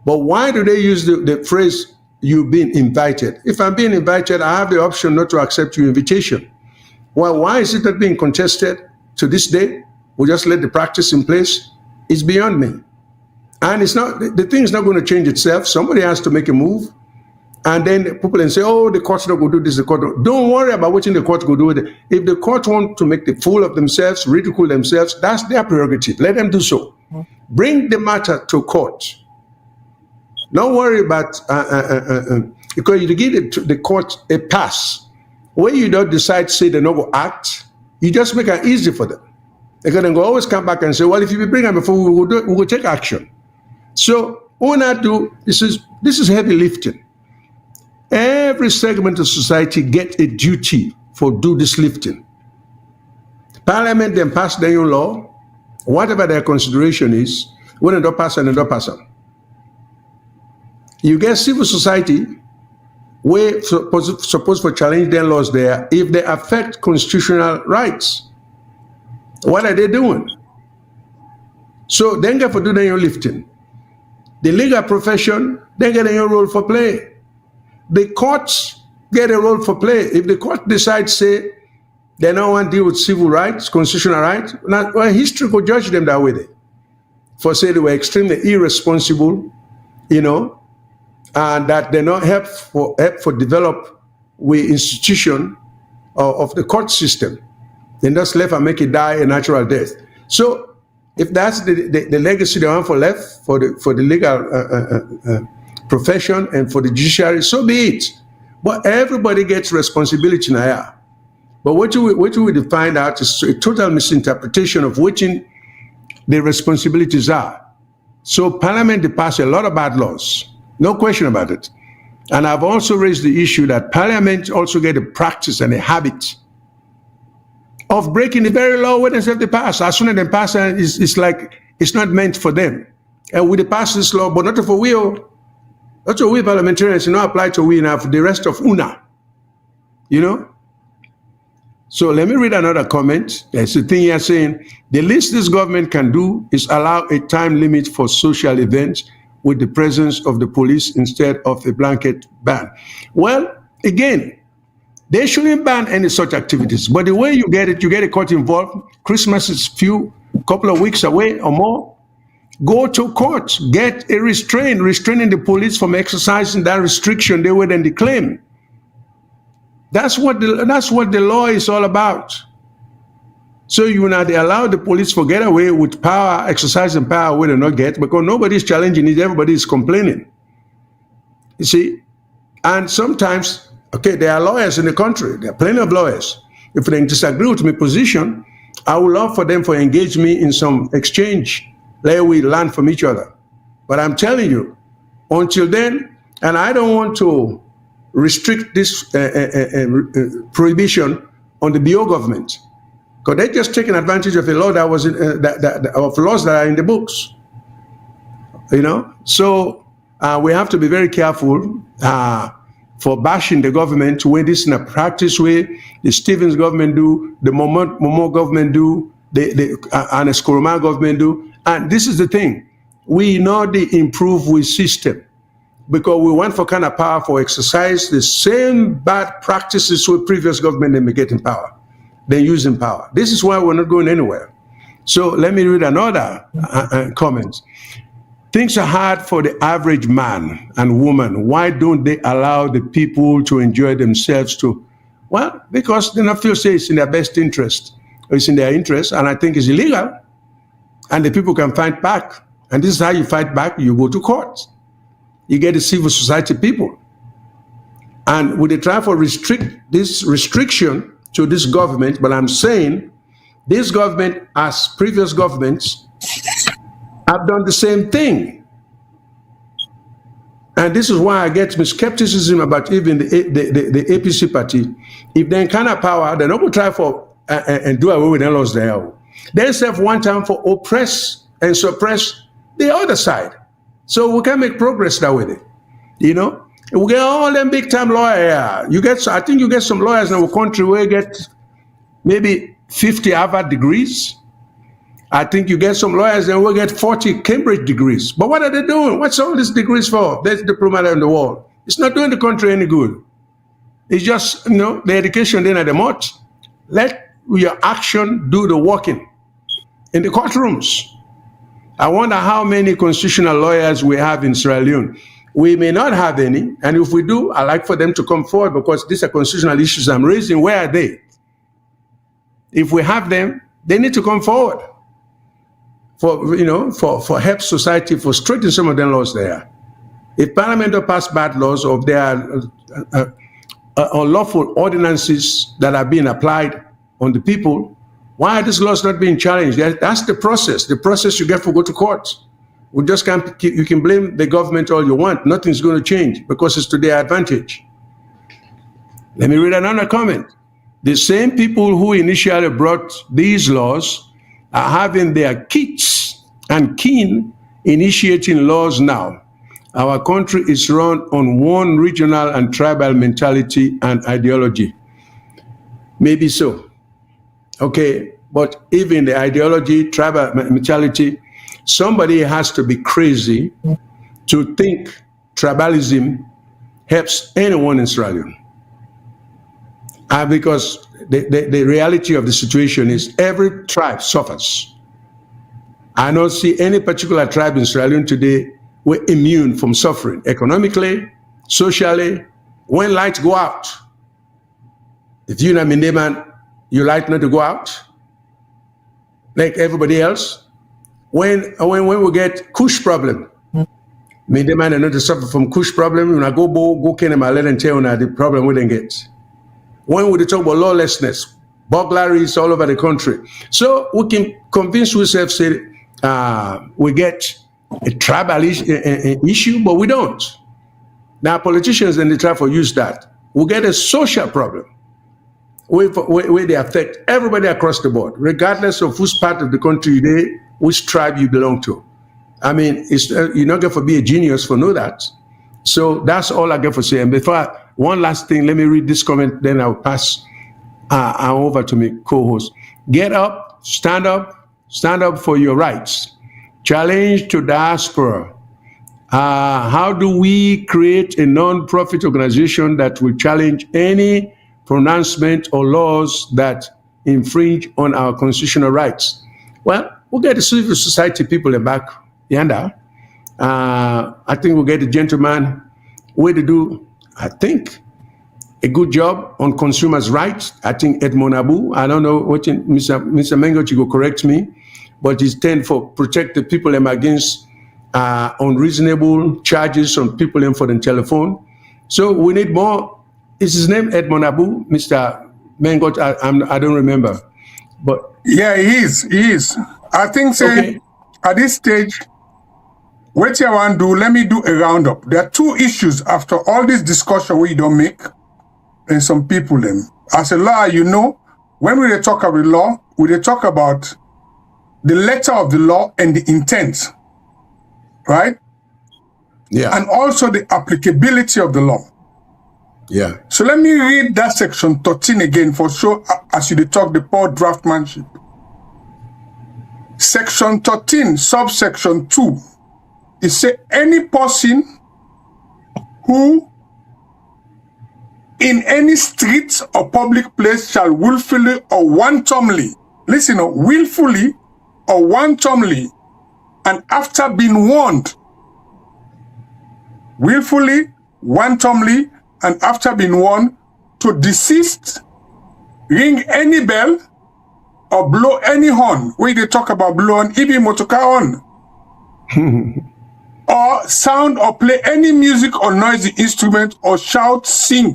But why do they use the phrase you've been invited? If I'm being invited, I have the option not to accept your invitation. Well, why is it not being contested to this day? We just let the practice in place. It's beyond me. And it's not, the thing is not going to change itself. Somebody has to make a move. And then people then say, oh, the court's not going to do this, the court. Don't worry about what the court will do with it. If the court want to make the fool of themselves, ridicule themselves, that's their prerogative. Let them do so. Bring the matter to court. Don't worry about, because you give the court a pass When you don't decide, say they're not going to act, you just make it easy for them. They're going to always come back and say, well, if you bring them before, we will take action. So, this is heavy lifting. Every segment of society get a duty for do this lifting. Parliament then pass their own law, whatever their consideration is, when they don't pass and they don't pass them. You get civil society, where supposed to challenge their laws there if they affect constitutional rights. What are they doing? So then get for doing their own lifting. The legal profession, they get a role for play. The courts get a role for play. If the court decides, say, they don't want to deal with civil rights, constitutional rights, well, history could judge them that way. For say they were extremely irresponsible, and that they not help for develop with institution of the court system. They just left and make it die a natural death. So if that's the legacy they want for left for the legal profession and for the judiciary, so be it. But everybody gets responsibility now. But what you will find out is a total misinterpretation of which the responsibilities are. So Parliament passed a lot of bad laws, no question about it. And I've also raised the issue that Parliament also get a practice and a habit of breaking the very law when they pass. As soon as they pass, it's like it's not meant for them. And we pass this law, but not for we. Not for we parliamentarians, apply to we now for the rest of UNA. So let me read another comment. There's a thing here saying, the least this government can do is allow a time limit for social events with the presence of the police instead of a blanket ban. Well, again, they shouldn't ban any such activities. But the way you get a court involved. Christmas is couple of weeks away or more. Go to court, get a restraining the police from exercising that restriction they would then claim. That's what the law is all about. So they allow the police to get away with power, exercising power where they not get, because nobody's challenging it, everybody is complaining. You see? And sometimes, there are lawyers in the country, there are plenty of lawyers. If they disagree with my position, I would love for them to engage me in some exchange, where we learn from each other. But I'm telling you, until then, and I don't want to restrict this prohibition on the BO government, because they're just taking advantage of a law that was of laws that are in the books. So we have to be very careful for bashing the government when this in a practice way. The Stevens government do, the Momo government do, the Skoroma government do, and this is the thing: we know the improve with system. Because we want for kind of power for exercise the same bad practices with previous government and get in power, then using power. This is why we're not going anywhere. So let me read another comment. Things are hard for the average man and woman. Why don't they allow the people to enjoy themselves too? Well, because they not feel say it's in their best interest. Or it's in their interest, and I think it's illegal. And the people can fight back. And this is how you fight back. You go to court. You get the civil society people. And would they try to restrict this restriction to this government? But I'm saying this government, as previous governments, have done the same thing. And this is why I get my skepticism about even the APC party. If they kind of power, they're not going to try for and do away with their laws there. They serve one time for oppress and suppress the other side. So we can make progress that way. We get all them big time lawyers. I think you get some lawyers in our country where you get maybe 50 Harvard degrees. I think you get some lawyers that will get 40 Cambridge degrees. But what are they doing? What's all these degrees for? There's diploma on the wall. It's not doing the country any good. It's just, the education then at the mouth. Let your action do the working in the courtrooms. I wonder how many constitutional lawyers we have in Sierra Leone. We may not have any, and if we do, I'd like for them to come forward, because these are constitutional issues I'm raising. Where are they? If we have them, they need to come forward for help society, for straightening some of the laws there. If Parliament will pass bad laws, or if they are unlawful ordinances that are being applied on the people, why are these laws not being challenged? That's the process. The process you get for go to court. We just can't. You can blame the government all you want. Nothing's going to change because it's to their advantage. Let me read another comment. The same people who initially brought these laws are having their kids and kin initiating laws now. Our country is run on one regional and tribal mentality and ideology. Maybe so. Okay, but even the ideology, tribal mentality, somebody has to be crazy to think tribalism helps anyone in Sierra Leone. Because the reality of the situation is every tribe suffers. I don't see any particular tribe in Sierra Leone today we're immune from suffering economically, socially. When lights go out, if you're not Mindeman, you like not to go out, like everybody else. When we get kush problem, Mindeman and not to suffer from kush problem, when I go Kenema, let them tell you the problem we didn't get. When we talk about lawlessness, burglaries all over the country. So we can convince ourselves, say, we get a tribal issue, but we don't. Now, politicians and the try to use that. We get a social problem where they affect everybody across the board, regardless of whose part of the country they, which tribe you belong to. I mean, you're not going to be a genius for know that. So that's all I get for saying. Before one last thing, let me read this comment, then I'll pass over to my co-host. Get up, stand up for your rights. Challenge to diaspora. How do we create a non-profit organization that will challenge any pronouncement or laws that infringe on our constitutional rights? Well, we'll get the civil society people back yonder. I think we'll get the gentleman way to do, I think, a good job on consumers' rights. I think Edmond Abu, I don't know what Mr. Mengo, you go correct me, but he's tend for protect the people against unreasonable charges on people for the telephone. So we need more. Is his name Edmond Abu, Mr. Mengo? I don't remember, but yeah, he is. I think okay. At this stage, what you want to do? Let me do a roundup. There are two issues after all this discussion we don't make, and some people them. As a lawyer, you know, when we talk about law, we talk about the letter of the law and the intent, right? Yeah. And also the applicability of the law. Yeah. So let me read that section 13 again for sure as you talk the poor draftsmanship. Section 13, subsection 2. It says any person who in any street or public place shall willfully or wantonly, listen, willfully or wantonly, and after being warned, willfully, wantonly, and after being warned, to desist, ring any bell, or blow any horn, where they talk about blow on, even motoka on, or sound or play any music or noisy instrument, or shout, sing.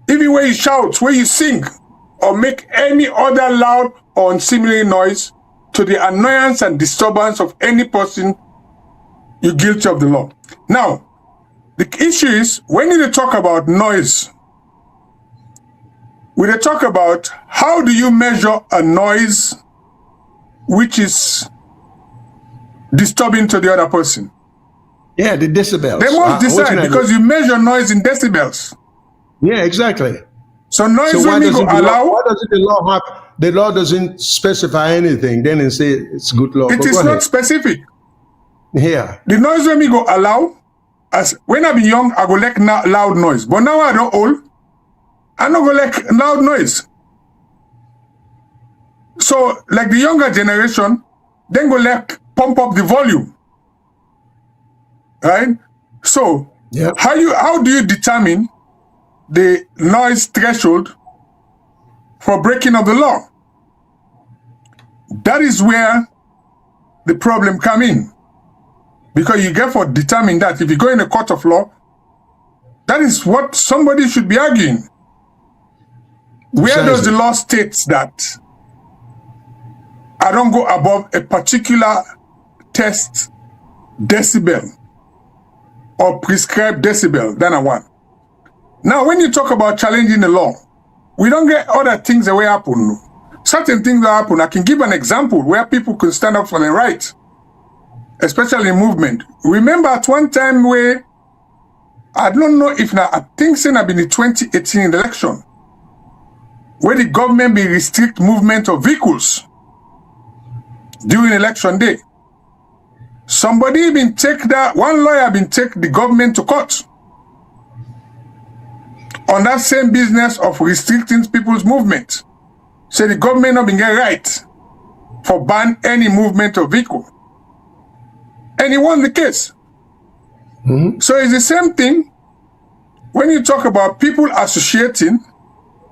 Even when you shout, when you sing, or make any other loud or unsimilar noise to the annoyance and disturbance of any person, you're guilty of the law. Now, the issue is, when you talk about noise, we talk about how do you measure a noise which is disturbing to the other person? Yeah, the decibels. They must decide because you measure noise in decibels. Yeah, exactly. So noise So why when you go allow. Why doesn't the law have? The law doesn't specify anything. Then it say it's good law. It is not specific. Yeah. The noise when me go allow. As when I be young, I go like loud noise. But now I don't old, I don't go like loud noise. So like the younger generation, then go like pump up the volume. Right? So yeah. How do you determine the noise threshold for breaking of the law? That is where the problem come in. Because you get for determine that if you go in a court of law, That is what somebody should be arguing. Where does the law state that I don't go above a particular test decibel or prescribed decibel, then I want. Now, when you talk about challenging the law, we don't get other things that will happen. Certain things that happen. I can give an example where people can stand up for their right, especially in movement. Remember at one time where, I don't know if now, I think it's been the 2018 election, where the government will restrict movement of vehicles during election day. Somebody been take that, one lawyer been take the government to court on that same business of restricting people's movement. Say the government not been get right for ban any movement of vehicle. And he won the case. So it's the same thing when you talk about people associating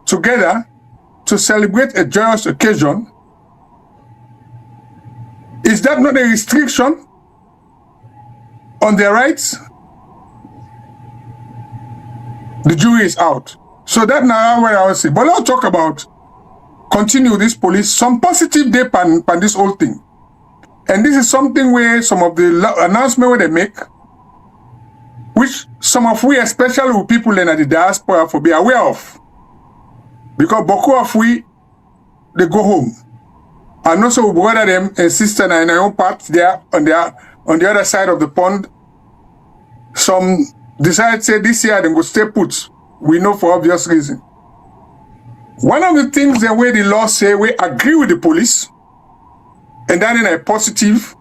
together to celebrate a joyous occasion. Is that not a restriction on their rights? The jury is out. So that now where I will say. But let's talk about continue this police. Some positive day pan this whole thing. And this is something where some of the announcement where they make, which some of we, especially with people in the diaspora, for be aware of. Because beaucoup of we, they go home. And also brother them and sister in their own part there on the other side of the pond. Some decide say this year they go stay put. We know for obvious reason. One of the things the way the law say we agree with the police, and that in a positive,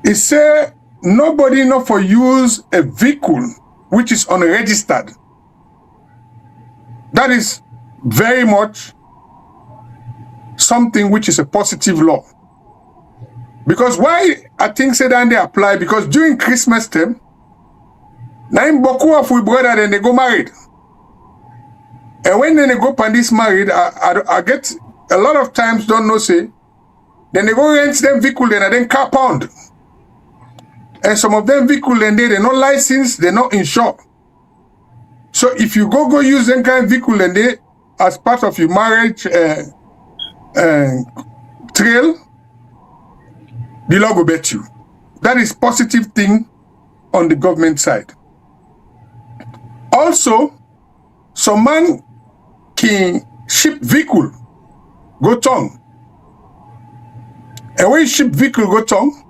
is say nobody not for use a vehicle which is unregistered. That is very much something which is a positive law. Because why I think say that they apply, because during Christmas time, now in beaucoup of we brother then they go married. And when they go pan this married, I get a lot of times don't know say, then they go rent them vehicle then car pound. And some of them vehicle then they're not licensed, they're not insured. So if you go use them kind of vehicle then they as part of your marriage trail, the law will bet you. That is positive thing on the government side. Also, some man can ship vehicle go tongue. And when you ship vehicle go tongue,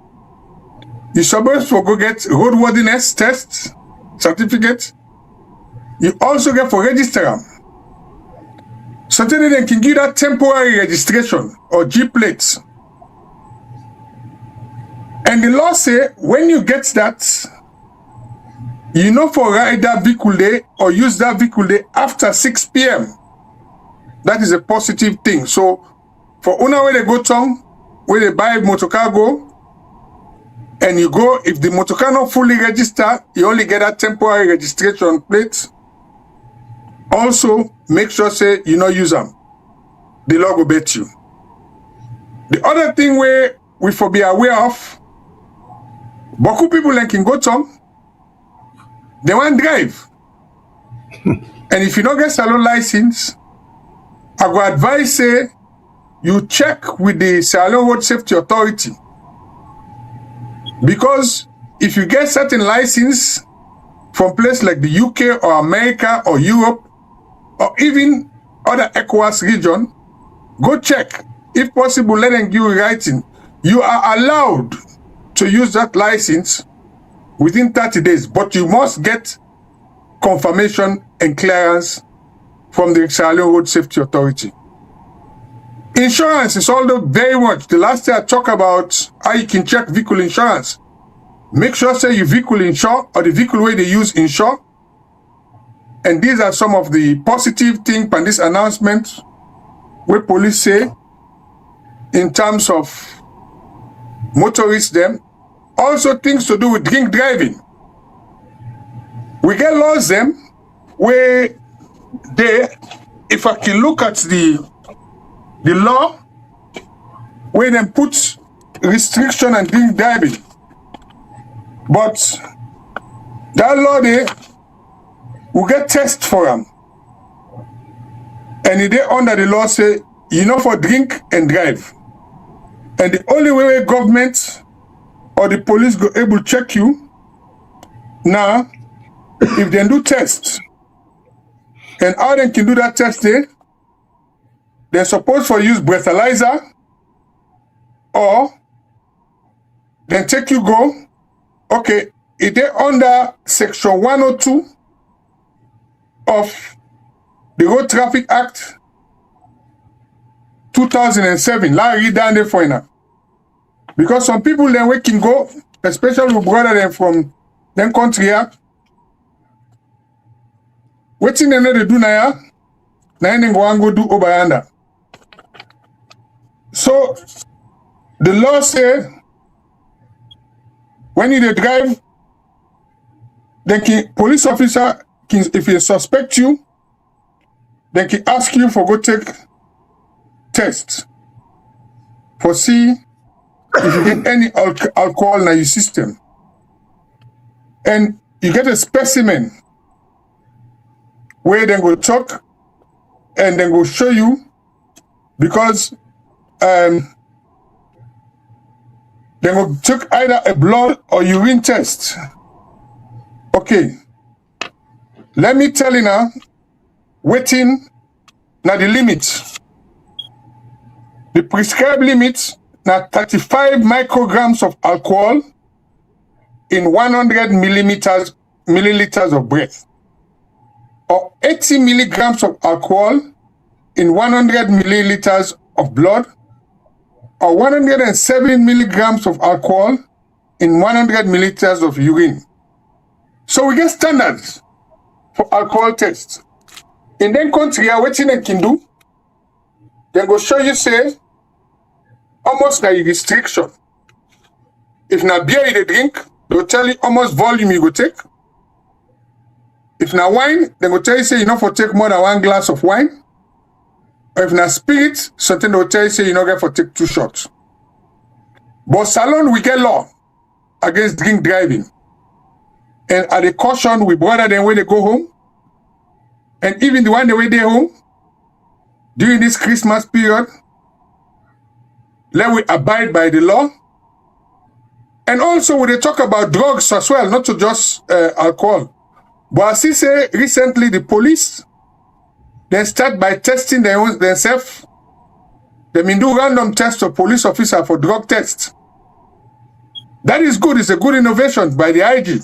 you're supposed to go get roadworthiness test certificate. You also get for register them. Certainly they can give that temporary registration or G plates. And the law say when you get that, you know for ride that vehicle day or use that vehicle day after 6 p.m. That is a positive thing. So for una where they go town, where they buy motor car go, and you go, if the motor car not fully registered, you only get that temporary registration plate. Also, make sure say you not use them. The law will bet you. The other thing where we for be aware of, beaucoup people like can go town, they want drive. And if you don't get salon license, I go advise say you check with the Salone Road Safety Authority. Because if you get certain license from places like the UK or America or Europe or even other ECOWAS region, go check. If possible, let them give you writing. You are allowed to use that license within 30 days, but you must get confirmation and clearance from the Salone Road Safety Authority. Insurance is also very much. The last day I talked about how you can check vehicle insurance. Make sure say your vehicle insure or the vehicle where they use insure. And these are some of the positive things from this announcement where police say in terms of motorists them. Also things to do with drink driving. We get laws them where they, if I can look at the law where they put restriction and drink driving. But that law there, we get test for them. And they under the law say, you know, for drink and drive. And the only way government or the police go able to check you now, if they do tests, and how they can do that test, they're supposed to use breathalyzer, or then take you go, okay, if they're under section 102 of the Road Traffic Act 2007, let me read down there for you now. Because some people then we can go, especially with brother them from them country here, waiting they know they do now, now they go and go do over yonder. So the law say when you drive, then police officer can, if he suspect you, then can ask you for go take test for see if you get any alcohol in your system. And you get a specimen where they go talk and then go show you, because they go take either a blood or urine test. Okay, let me tell you now, waiting now the limit. The prescribed limit now 35 micrograms of alcohol in 100 milliliters of breath, or 80 milligrams of alcohol in 100 milliliters of blood, or 107 milligrams of alcohol in 100 milliliters of urine. So we get standards for alcohol tests. In them country, what they can do, they go show you, say, almost like a restriction. If na beer you drink, they'll tell you how much volume you go take. If na wine, they go tell you, say, you know, for take more than 1 glass of wine. Or if na spirit, something they'll tell you, say, you know, get for take 2 shots. But Salone, we get law against drink driving. And at the caution, we brother them when they go home. And even the one the way they home, during this Christmas period, let we abide by the law. And also, when they talk about drugs as well, not to just alcohol. But as he say, recently the police, they start by testing themselves. They mean do random tests of police officer for drug tests. That is good. It's a good innovation by the IG.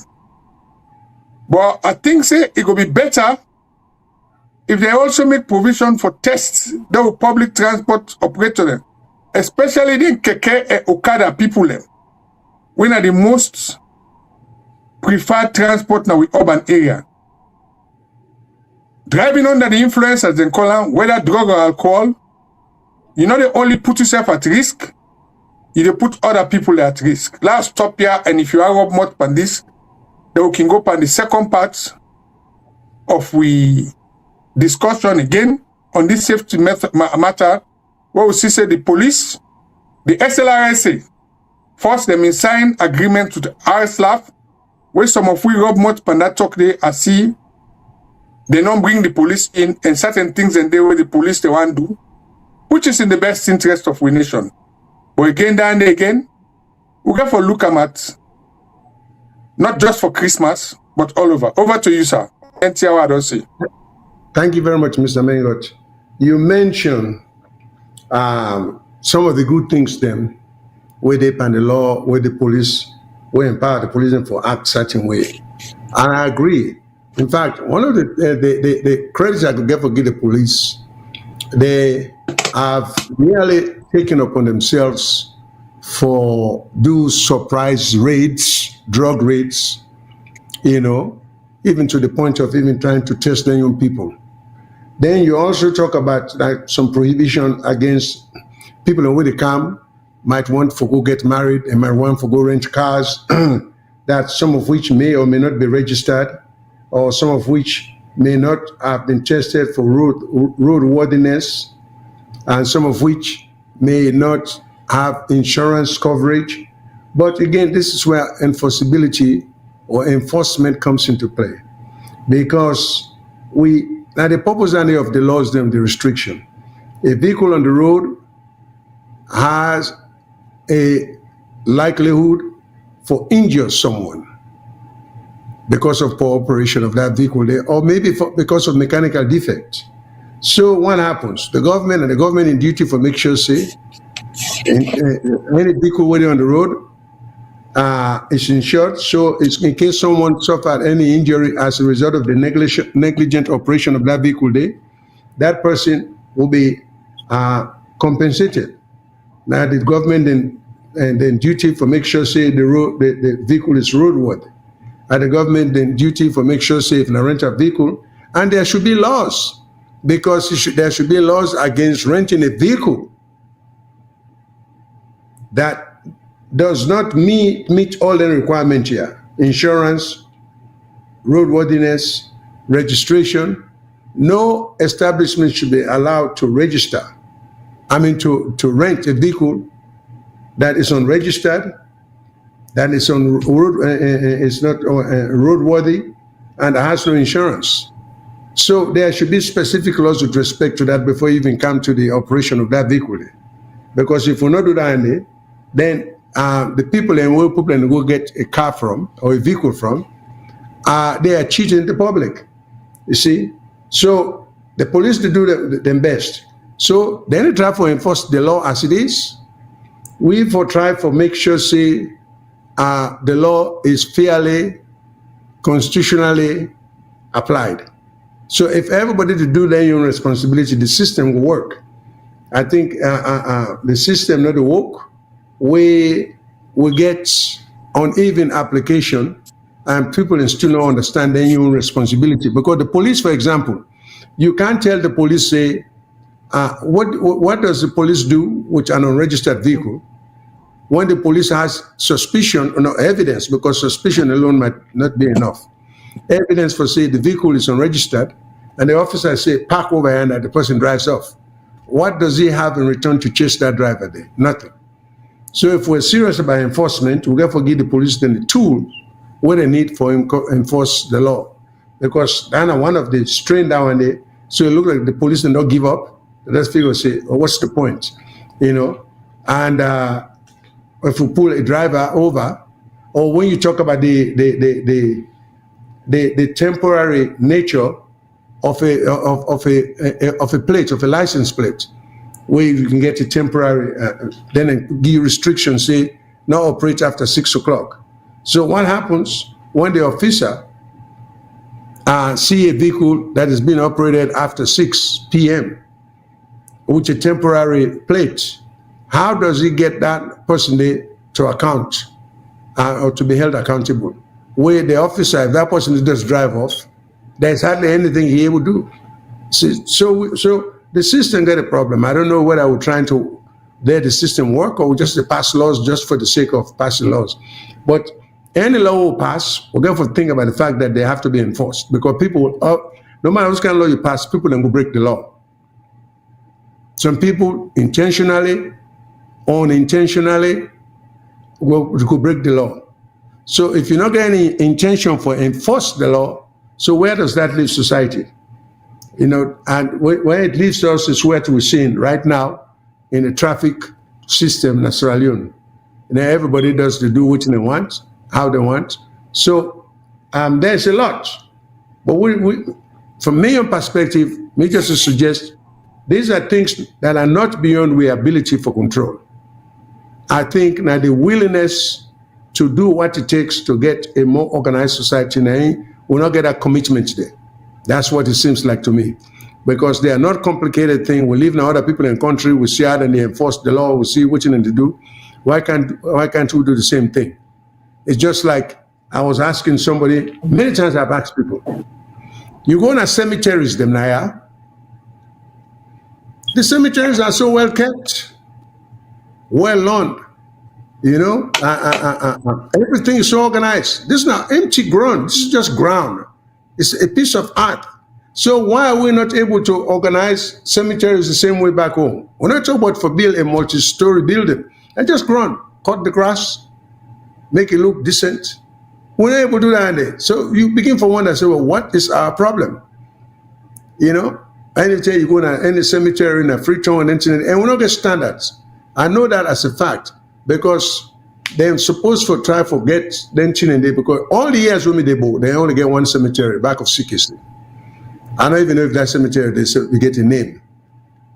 But I think say it will be better if they also make provision for tests that will public transport operator them, especially the Keke and Okada people them. We are the most preferred transport now with urban area. Driving under the influence, as they call them, whether drug or alcohol, you know they only put yourself at risk, you put other people at risk. Let's stop here, and if you are up more on this, then we can go on the second part of we discussion again on this safety matter, where we see say the police, the SLRSA, force them in sign agreement to the RSLAF, where some of we rub much on that talk there, I see they don't bring the police in and certain things and they where the police they want to do, which is in the best interest of we nation. But again, down there again, we got for look at not just for Christmas, but all over. Over to you, sir. And see how I don't see. Thank you very much, Mr. Mengot. You mentioned some of the good things then, where they pan the law, where the police, where empower the police for act certain way. And I agree. In fact, one of the credits I could get for the police, they have nearly taken upon themselves for do surprise raids, drug raids, you know, even to the point of even trying to test the young people. Then you also talk about like some prohibition against people who they come, might want to go get married and might want to go rent cars, that some of which may or may not be registered, or some of which may not have been tested for roadworthiness, and some of which may not have insurance coverage. But again, this is where enforceability or enforcement comes into play. because now the purpose of the laws, them the restriction. A vehicle on the road has a likelihood for injure someone because of poor operation of that vehicle there, or maybe because of mechanical defect. So what happens? The government in duty for make sure say any vehicle waiting on the road is insured. So it's in case someone suffered any injury as a result of the negligent operation of that vehicle there, that person will be compensated. Now the government then duty for make sure say the vehicle is roadworthy. And the government then duty for make sure say if you rent a vehicle, and there should be laws, because there should be laws against renting a vehicle that does not meet all the requirements here: insurance, roadworthiness, registration. No establishment should be allowed to register. To rent a vehicle that is unregistered, that is on road, is not roadworthy, and has no insurance. So there should be specific laws with respect to that before you even come to the operation of that vehicle. Because if we not do that, then the people and where people go get a car from or a vehicle from, they are cheating the public. You see, so the police to do them best. So then they try to enforce the law as it is. We try to make sure say the law is fairly, constitutionally applied. So if everybody to do their own responsibility, the system will work. I think the system not work. We get uneven application, and people still don't understand their own responsibility. Because the police, for example, you can't tell the police say, what does the police do with an unregistered vehicle when the police has suspicion or no evidence, because suspicion alone might not be enough. Evidence for say the vehicle is unregistered, and the officer say park over here and the person drives off. What does he have in return to chase that driver there? Nothing. So if we're serious about enforcement, we got to give the police then the tools what they need for enforce the law. Because that's one of the strain down there. So it looks like the police do not give up. Let's figure say, oh, what's the point? And if we pull a driver over, or when you talk about the temporary nature of a plate, of a license plate, where you can get a temporary, then give restrictions, say not operate after 6 o'clock. So what happens when the officer see a vehicle that is being operated after 6 p.m. with a temporary plate? How does he get that person there to account or to be held accountable? Where the officer, if that person just drive off, there's hardly anything he will do. So the system got a problem. I don't know whether we're trying to let the system work or we just pass laws just for the sake of passing laws. But any law will pass, we're going to think about the fact that they have to be enforced, because people, no matter what kind of law you pass, people then will break the law. Some people intentionally, unintentionally, could break the law. So if you're not getting any intention for enforce the law, so where does that leave society? And where it leaves us is what we're seeing right now in the traffic system in Sierra Leone. Everybody does do what they want, how they want. So there's a lot. But from my own perspective, me just to suggest, these are things that are not beyond our ability for control. I think now the willingness to do what it takes to get a more organized society now, will not get a commitment there. That's what it seems like to me. Because they are not complicated things. We live now, other people in the country, we see how they enforce the law, we see what you need to do. Why can't we do the same thing? It's just like I was asking somebody, many times I've asked people, you go in a cemeteries, them now, the cemeteries are so well kept, well known, everything is so organized. This is not empty ground, this is just ground. It's a piece of art. So why are we not able to organize cemeteries the same way back home? We're not talking about for build a multi-story building. And just ground, cut the grass, make it look decent, We're not able to do that there. So you begin to wonder, say, well, what is our problem? You know, anytime you go to any cemetery in a Freetown and we don't get standards. I know that as a fact because they're supposed to try to get them in there because all the years when they only get one cemetery back of Sikisli. I don't even know if that cemetery they get a name.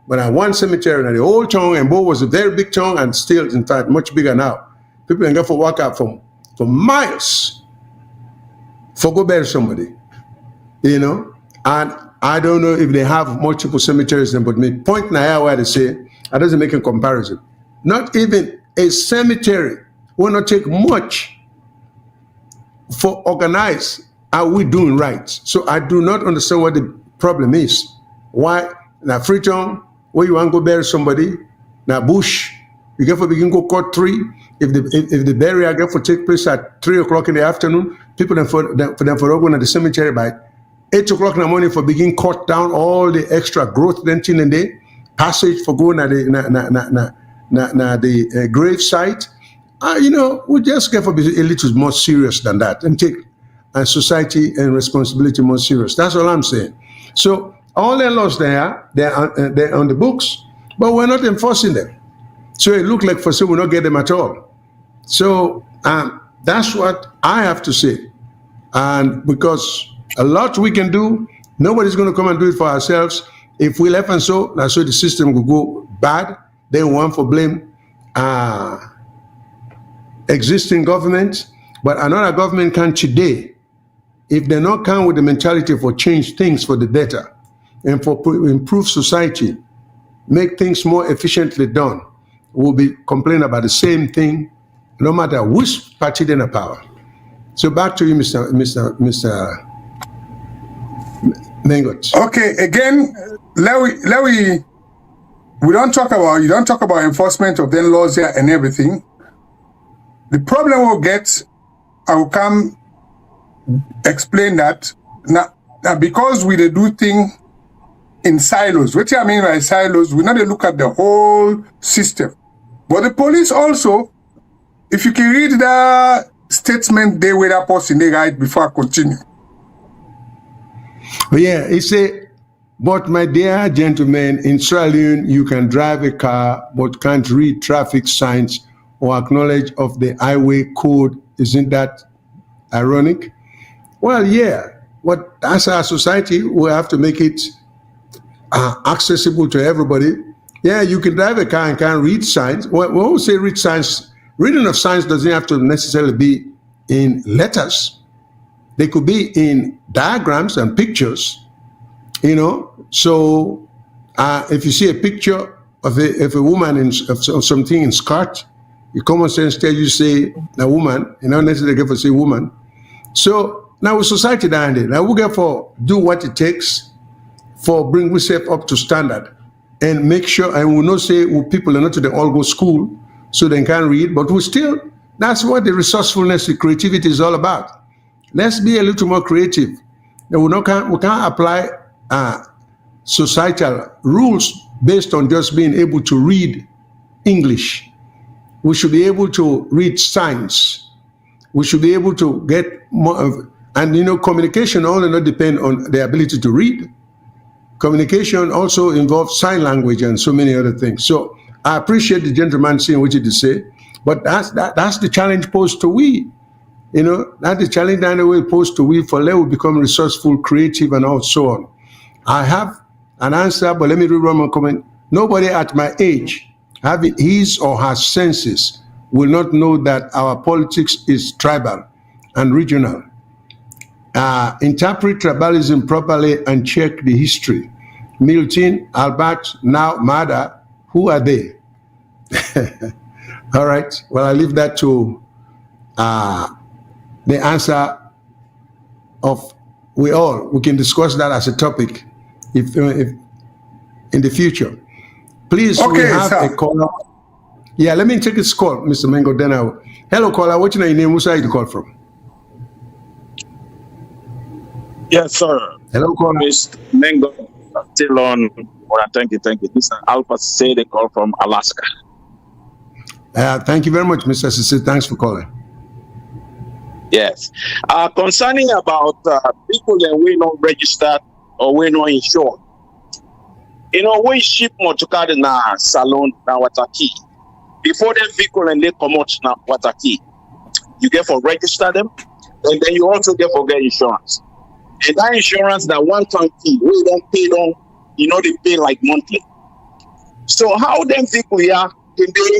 But I one cemetery in the old town, and Bo was a very big town and still, in fact, much bigger now. People can go for walk out for miles for go bury somebody, you know. And I don't know if they have multiple cemeteries, but my point now where they say, I doesn't make a comparison. Not even a cemetery will not take much for organize. Are we doing right? So I do not understand what the problem is. Why now Freetown, where you want to go bury somebody, now bush, you get for begin go cut tree. If the burial get for take place at 3 o'clock in the afternoon, people then for them going to the cemetery by 8 o'clock in the morning for begin cut down all the extra growth then in the day, passage for going at the grave site. You know, we just get for be a little more serious than that and take society and responsibility more serious. That's all I'm saying. So all the laws they're on the books, but we're not enforcing them. So it looked like for some we not get them at all. So that's what I have to say. And because a lot we can do, nobody's going to come and do it for ourselves. If we left and so, that's so the system will go bad. Then one for blame existing government, but another government can today, if they not come with the mentality for change things for the better and for improve society, make things more efficiently done, will be complaining about the same thing, no matter which party they're in power. So back to you, Mr. Mengot. Okay, again, you don't talk about enforcement of the laws here and everything. The problem we'll get, I will come explain that now because we do things in silos. What I mean by silos, we not look at the whole system. But the police also, if you can read the statement they were that person they write before I continue. Yeah, it say, but my dear gentlemen, in Sierra Leone, you can drive a car but can't read traffic signs or acknowledge of the highway code. Isn't that ironic? Well, yeah, but as a society, we have to make it accessible to everybody. Yeah, you can drive a car and can't read signs. When we say read signs, reading of signs doesn't have to necessarily be in letters. They could be in diagrams and pictures, you know. So if you see a picture of a woman of something in skirt, your common sense tells you say a woman, you don't necessarily get for say woman. So now with society down there, now we get for do what it takes for bring ourselves up to standard and make sure, and we know say people are not to the all go school, so they can read, but we still, that's what the resourcefulness, the creativity is all about. Let's be a little more creative. And we can't apply societal rules based on just being able to read English. We should be able to read signs. We should be able to get more of, and you know, communication only not depend on the ability to read. Communication also involves sign language and so many other things. So I appreciate the gentleman saying what he did say, but that's the challenge posed to we. You know, that's the challenge that we posed to we for let we become resourceful, creative, and all so on. I have an answer, but let me read one more comment. Nobody at my age, having his or her senses, will not know that our politics is tribal and regional. Interpret tribalism properly and check the history. Milton, Albert, now Mada, who are they? All right, well, I leave that to the answer of we can discuss that as a topic if in the future. Please, okay, we have sir. a caller. Yeah, let me take this call, Mr. Mengo. Then hello, caller. What's your name? Who's you call from? Yes, sir. Hello, caller. Mr. Mengo, still on. Well, thank you. This is Alpha Say they call from Alaska. Thank you very much, Mr. Sisi. Thanks for calling. Yes. Concerning about people that we not registered or we not insured. We ship motorcar na salon na Wataki. Before the vehicle and they come out na Wataki. You get for register them, and then you also get for get insurance. And that insurance, that one-time fee, we don't pay them, they pay like monthly. So how them vehicle can they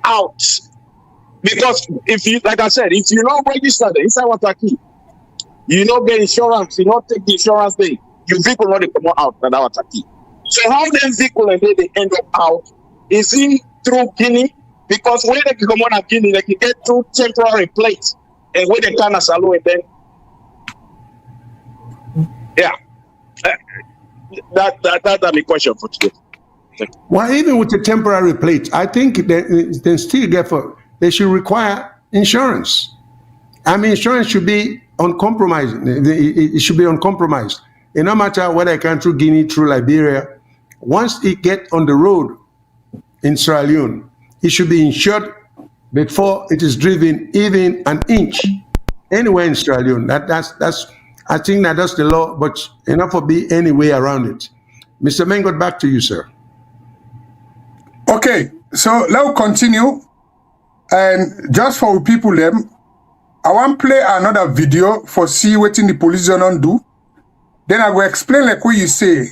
out? Because if you, like I said, if you not register them inside Wataki, you not get insurance, you not take the insurance thing, your vehicle not come out at Wataki. So how them vehicle and they end up out is in through Guinea, because when they come on at Guinea, they can get through temporary plates, and when they can Salone, and then that's my question for today. Well, even with the temporary plate, I think they still they should require insurance. I mean, insurance should be uncompromised. It should be uncompromised. And no matter whether it comes through Guinea, through Liberia, once it gets on the road in Sierra Leone, it should be insured before it is driven even an inch anywhere in Sierra Leone. I think that's the law, but enough for be any way around it. Mr. Mengot, back to you, sir. Okay, so let's continue. And just for people them, I want to play another video for see what the police don't do. Then I will explain like what you say,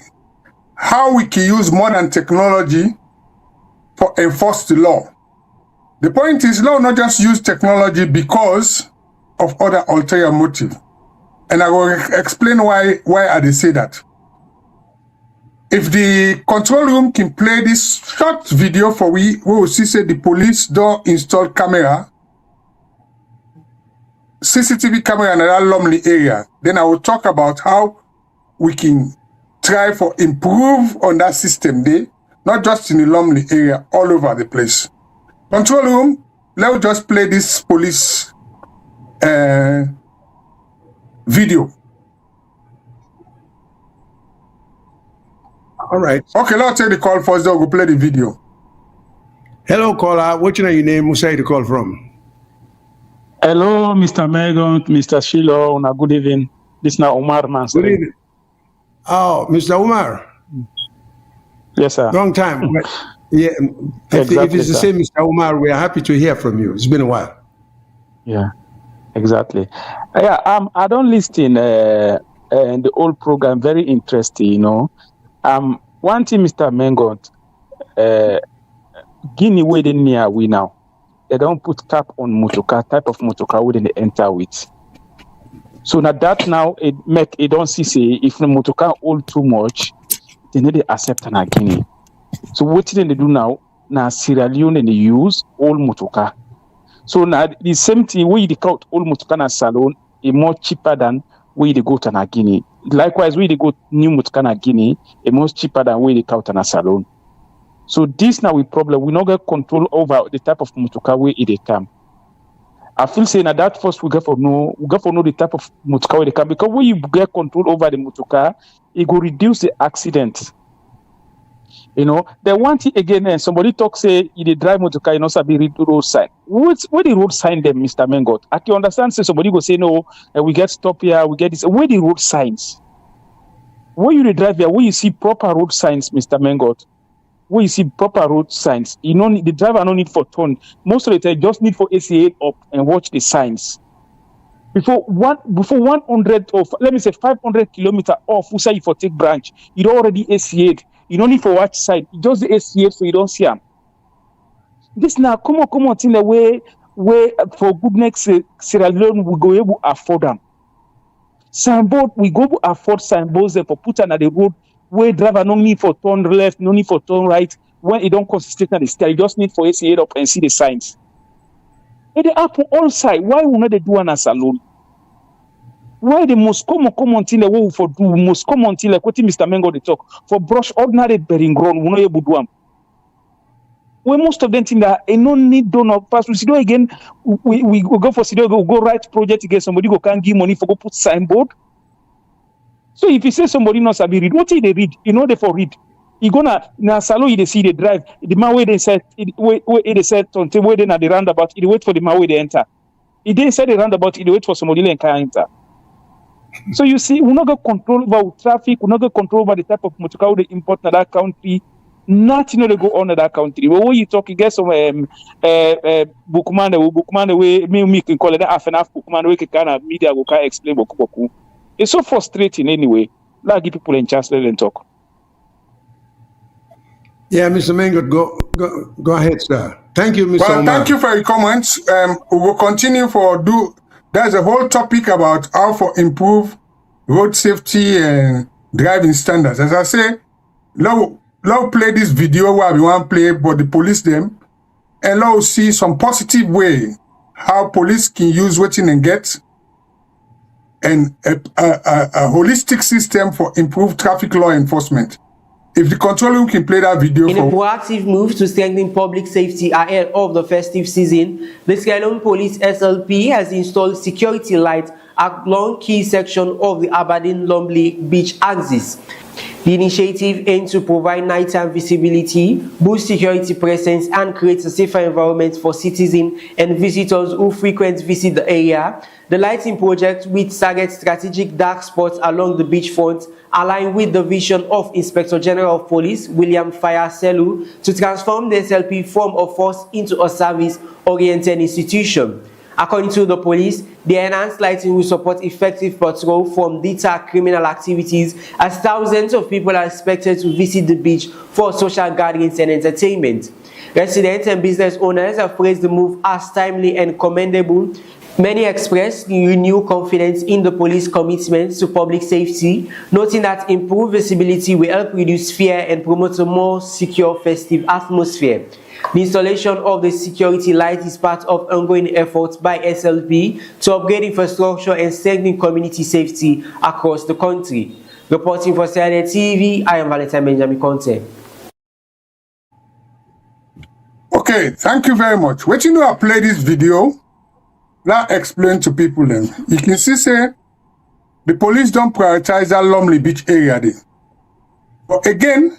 how we can use modern technology for enforce the law. The point is, law not just use technology because of other ulterior motive. And I will explain why they say that. If the control room can play this short video for we will see say the police don't install camera, CCTV camera in that Lumley area. Then I will talk about how we can try for improve on that system there, not just in the Lumley area, all over the place. Control room, let's just play this police video. All right. Okay, let's take the call first, then we'll play the video. Hello, caller. What's your name? Who's the call from? Hello, Mr. Megan, Mr. Shiloh. Good evening. This is Omar man. Good evening. Oh, Mr. Omar. Yes, sir. Long time. Yeah. If it's the same, Mr. Omar, we are happy to hear from you. It's been a while. Yeah, exactly. Yeah, I don't listen the old program. Very interesting, one thing, Mr. Mengot, Guinea where they near we now. They don't put cap on motorcar, type of motorcar where they enter with. So now that now it don't see if the motorcar hold too much, they need to accept an Guinea. So what they do now Sierra Leone they use old motorcar. So now the same thing we they count old motorcar na Salone is more cheaper than where they go to na Guinea. Likewise, where they go new motorcar na Guinea is more cheaper than where they count na Salone. So this now we problem. We not get control over the type of motorcar where they come. I feel saying that first we got for know the type of motorcar where they come, because when you get control over the motorcar, it will reduce the accident. The one thing again, somebody talk say they drive motorcar, sabi read the road sign. Where the road sign them, Mr. Mengot? I can understand say somebody go say no, we get stop here, we get this. Where the road signs? Where you drive here, where you see proper road signs, Mr. Mengot? Where you see proper road signs, the driver no need for turn. Most of the time, just need for ACA up and watch the signs. Before 100 or let me say 500 kilometers off, you say you for take branch, you already ACA'd. You don't need for watch side. Just the ACA so you don't see them. This now come on in the way for goodness Sierra Leone we go able to afford them. Signboard we go to afford signboards for put on the road where driver no need for turn left, no need for turn right. When it don't concentrate on the stair, you just need for ACA up and see the signs. And they happen all side. Why will not they do an Salone? Why the most common thing the way for do most common thing like what Mr. Mengo they talk for brush ordinary bearing ground we not able to do them. When most of them think that no need donor pass we see again we go for we go write project again somebody go can't give money for go put signboard. So if you say somebody not sabi read, what they read? They for read. You gonna na Salone they see they drive the man where they said where they said on where they na the roundabout. They wait for the man where they enter. He didn't say the roundabout, he wait for somebody and can enter. So you see, we're not going to control over traffic, we're not going to control over the type of motorcar they import in that country. Nothing will go on in that country. But when you talk, you get some bookman way, me can call it half and half bookman way, kind of media will can explain boku. It's so frustrating anyway. Like give people in chance let them talk. Yeah, Mr. Mengo, go ahead, sir. Thank you, Mr. Well, Omar. thank you for your comments. We will continue there's a whole topic about how to improve road safety and driving standards. As I say, now play this video where we want to play, but the police them, and now see some positive way how police can use what and get, and a holistic system for improved traffic law enforcement. If the control room can play that video in a proactive move to strengthen public safety ahead of the festive season, the Sierra Leone Police SLP has installed security lights along key section of the Aberdeen Lumley beach axis. The initiative aims to provide nighttime visibility, boost security presence, and create a safer environment for citizens and visitors who frequently visit the area. The lighting project, which targets strategic dark spots along the beachfront, align with the vision of Inspector General of Police William Fire Selu to transform the SLP from a force into a service-oriented institution. According to the police, the enhanced lighting will support effective patrol from deter criminal activities, as thousands of people are expected to visit the beach for social gatherings and entertainment. Residents and business owners have praised the move as timely and commendable. Many expressed renewed confidence in the police commitment to public safety, noting that improved visibility will help reduce fear and promote a more secure festive atmosphere. The installation of the security light is part of ongoing efforts by SLP to upgrade infrastructure and strengthen community safety across the country. Reporting for Sierra Leone TV, I am Valentine Benjamin Conte. Okay, thank you very much. Wait, I play this video. Now explain to people then. You can see, say, the police don't prioritize that Lumley beach area there. But again,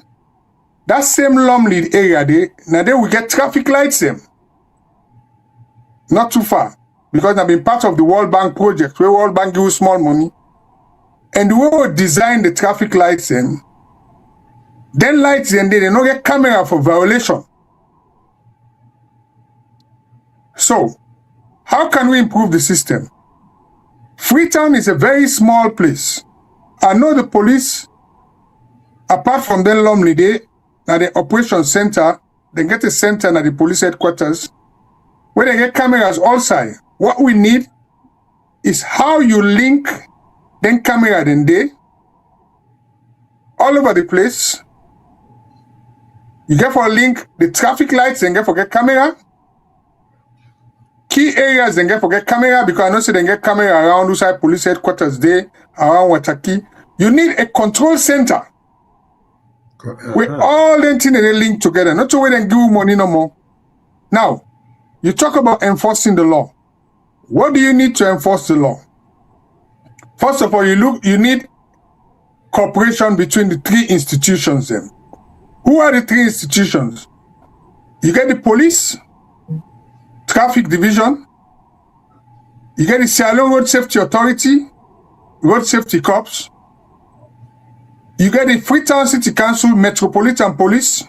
that same Lumley area there, now there we get traffic lights them. Not too far. Because I've been part of the World Bank project, where World Bank gives small money. And the way we design the traffic lights then lights then they don't get camera for violation. So, how can we improve the system? Freetown is a very small place. I know the police, apart from the Lumley Day, now the operations center, they get a center at the police headquarters, where they get cameras outside. What we need is how you link then camera then day all over the place. You get for link the traffic lights and get for get camera. Key areas then get forget camera, because I know say they get camera around outside police headquarters there, around Wataki. You need a control center where all them things they link together, not to where they give you money no more. Now, you talk about enforcing the law. What do you need to enforce the law? First of all, you need cooperation between the three institutions then. Who are the three institutions? You get the police, Traffic Division, you get the Sierra Leone Road Safety Authority, Road Safety Corps, you get the Freetown City Council Metropolitan Police,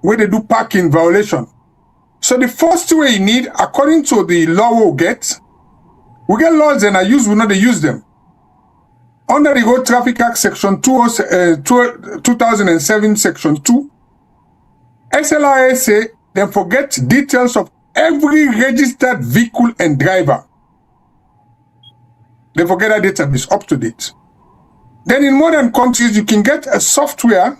where they do parking violation. So the first way you need, according to the law we get laws and we not use them. Under the Road Traffic Act Section 2007 Section 2, SLRSA then forget details of every registered vehicle and driver. They forget that database up to date. Then in modern countries, you can get a software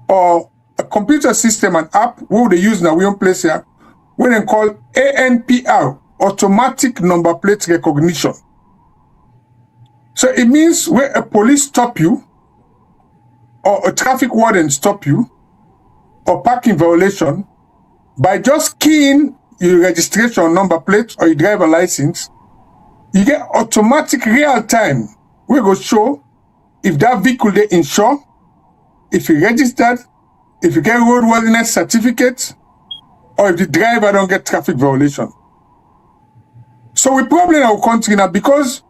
or a computer system, an app, where they use now, we don't place here, where they call ANPR, Automatic Number Plate Recognition. So it means where a police stop you, or a traffic warden stop you, or parking violation, by just keying your registration number plate or your driver license, you get automatic real time. We go show if that vehicle they insure, if you registered, if you get roadworthiness certificate, or if the driver don't get traffic violation. So we problem in our country now because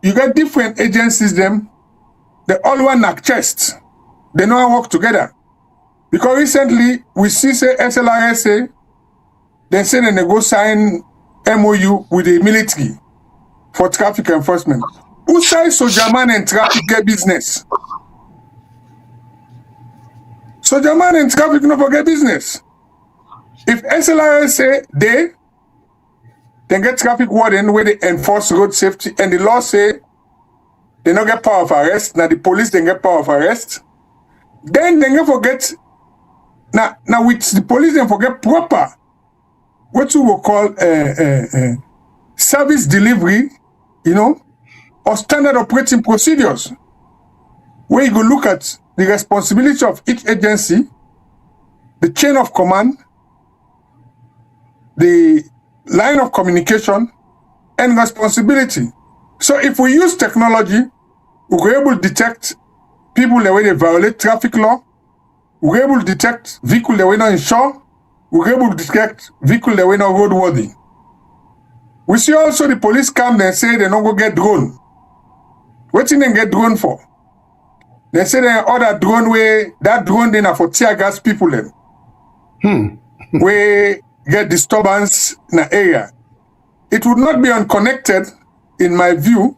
you get different agencies, them, they all want knock chest. They know how work together. Because recently we see say SLRSA, they say they go sign MOU with the military for traffic enforcement. Who says soldier man and traffic get business? Soldier man and traffic no forget business. If SLRSA they get traffic warden where they enforce road safety and the law say they not get power of arrest, now the police they get power of arrest, then they get forget now with the police they forget proper what you will call service delivery, you know, or standard operating procedures, where you go look at the responsibility of each agency, the chain of command, the line of communication, and responsibility. So if we use technology, we're able to detect people the way they violate traffic law, we're able to detect vehicles that we're not insured, we're able to detect vehicles that we're not roadworthy. We see also the police come and say they don't go get drone. What thing they get drone for? They say they order drone where that drone then are for tear gas people then. We get disturbance in the area. It would not be unconnected, in my view,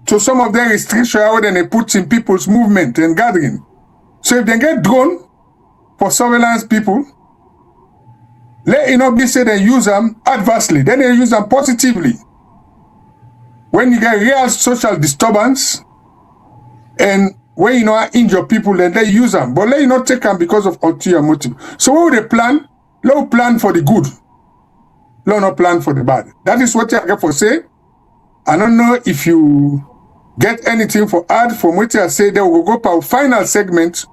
to some of the restrictions where they put in people's movement and gathering. So if they get drone for surveillance people, let it not be said they use them adversely, then they use them positively. When you get real social disturbance and when you know injure people, then they use them. But let you not take them because of ulterior motive. So what would they plan? Let plan for the good. Let not plan for the bad. That is what I get for say. I don't know if you get anything for add from what I say. They will go to our final segment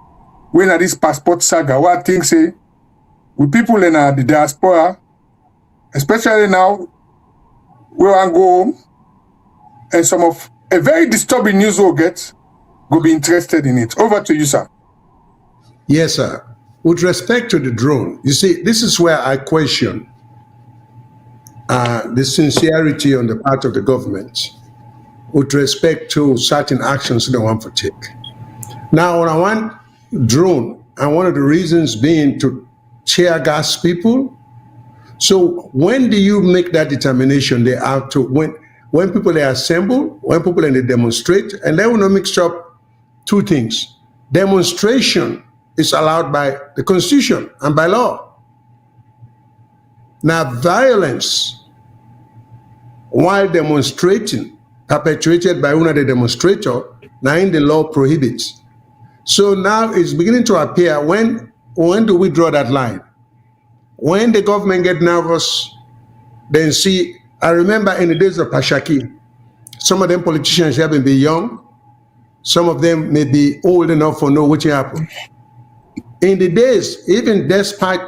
when at this Passport Saga. What things say with people in the diaspora, especially now, we want to go home, and some of a very disturbing news we'll get, will be interested in it. Over to you, sir. Yes, sir. With respect to the drone, you see, this is where I question the sincerity on the part of the government with respect to certain actions they want to take. Now, when I want drone, and one of the reasons being to tear gas people. So when do you make that determination? They have to, when people they assemble, when people they demonstrate, and they will not mix up two things. Demonstration is allowed by the Constitution and by law. Now, violence while demonstrating, perpetuated by one of the demonstrator, now in the law prohibits. So now it's beginning to appear, when do we draw that line? When the government get nervous, then see, I remember in the days of Pashaki, some of them politicians have been young, some of them may be old enough to know what happened. In the days, even despite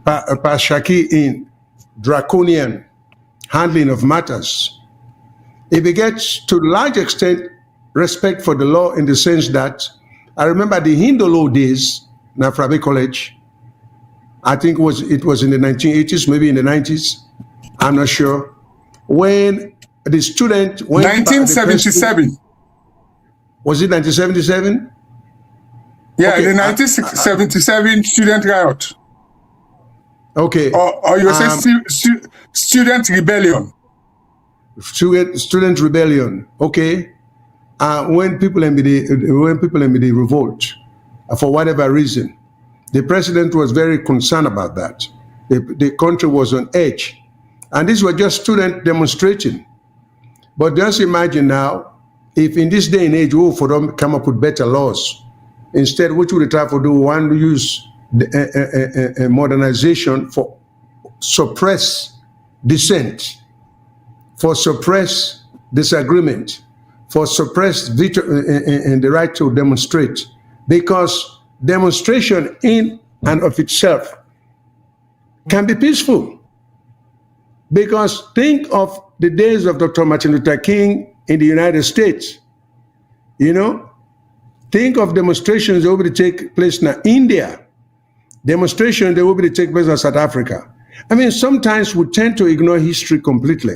Pashaki in draconian handling of matters, it begets to a large extent respect for the law in the sense that I remember the Hindu law days, Nafrabe College, I think it was in the 1980s, maybe in the 90s, I'm not sure, when the student went 1977. Was it 1977? Yeah, okay, the 1977 student riot. Okay. Or you say student rebellion. Student rebellion. Okay. When people in the revolt, for whatever reason, the president was very concerned about that. The country was on edge, and these were just students demonstrating. But just imagine now, if in this day and age, we for them come up with better laws. Instead, what would they try to do? One, use modernization for suppress dissent, for suppress disagreement, for suppress and the right to demonstrate. Because demonstration in and of itself can be peaceful. Because think of the days of Dr. Martin Luther King in the United States. You know, think of demonstrations that will take place in India, demonstrations that will take place in South Africa. I mean, sometimes we tend to ignore history completely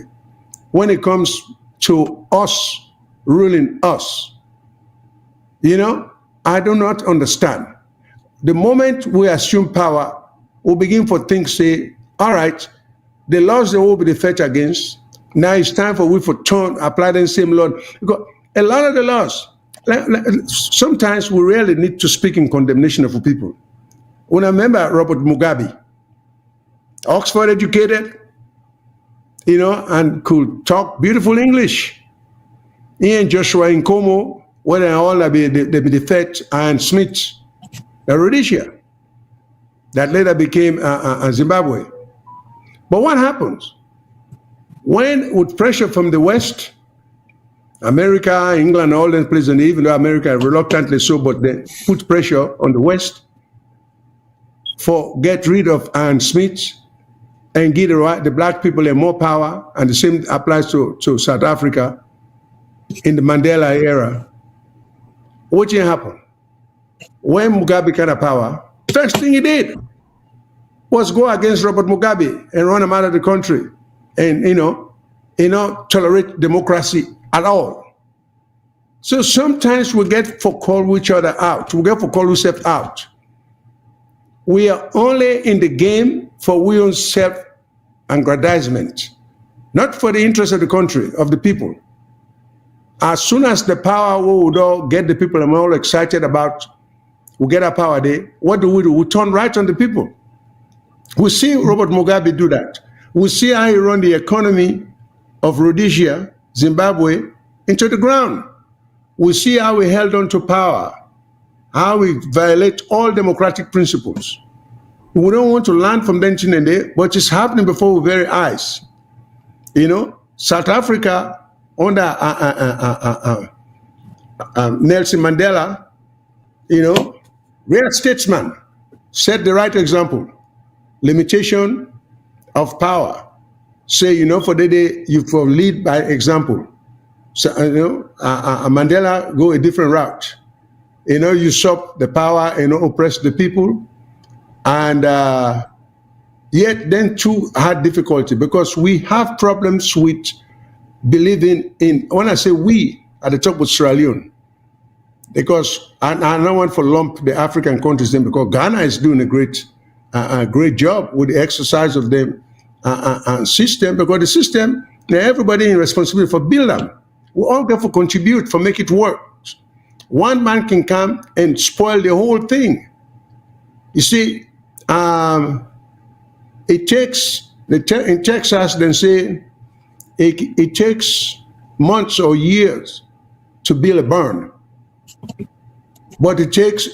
when it comes to us ruling us. You know, I do not understand. The moment we assume power, we begin for things say, all right, the laws that will be defended against, now it's time for we to apply the same law. Because a lot of the laws, sometimes we really need to speak in condemnation of people. When I remember Robert Mugabe, Oxford educated, you know, and could talk beautiful English. He and Joshua Nkomo, when they all be defect, and Smith, Rhodesia, that later became Zimbabwe. But what happens? When, with pressure from the West, America, England, all those places, and even though America reluctantly so, but they put pressure on the West for get rid of Ian Smith and give the black people more power, and the same applies to South Africa in the Mandela era. What did happen? When Mugabe got power, first thing he did was go against Robert Mugabe and run him out of the country, and tolerate democracy at all. So sometimes we get for call each other out. We get for call ourselves out. We are only in the game for we own self-aggrandizement, not for the interest of the country, of the people. As soon as the power we all get the people I'm all excited about, we get our power there, what do? We turn right on the people. We see Robert Mugabe do that. We see how he run the economy of Rhodesia, Zimbabwe, into the ground. We see how he held on to power, how he violate all democratic principles. We don't want to learn from them today, but it's happening before our very eyes. You know, South Africa under Nelson Mandela, you know, real statesman, set the right example. Limitation of power. Say, you know, for the day you for lead by example. So, Mandela go a different route. You know, usurp the power, oppress the people. And yet then too had difficulty because we have problems with believing in, when I say we, at the top with Sierra Leone, because I don't want to lump the African countries in, because Ghana is doing a great job with the exercise of the system, because the system, everybody in responsibility for build them. We all get to contribute for make it work. One man can come and spoil the whole thing. You see, it takes, in Texas, then say, it takes months or years to build a barn, but it takes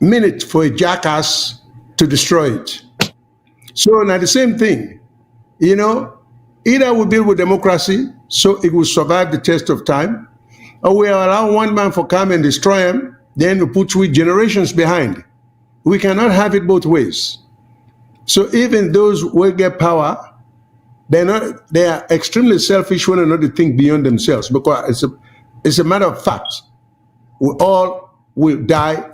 minutes for a jackass to destroy it. So now the same thing, you know, either we build with democracy so it will survive the test of time, or we allow one man for come and destroy him, then we put 3 generations behind. We cannot have it both ways. So even those who get power, they are extremely selfish when they not to think beyond themselves, because it's a matter of fact. We all will die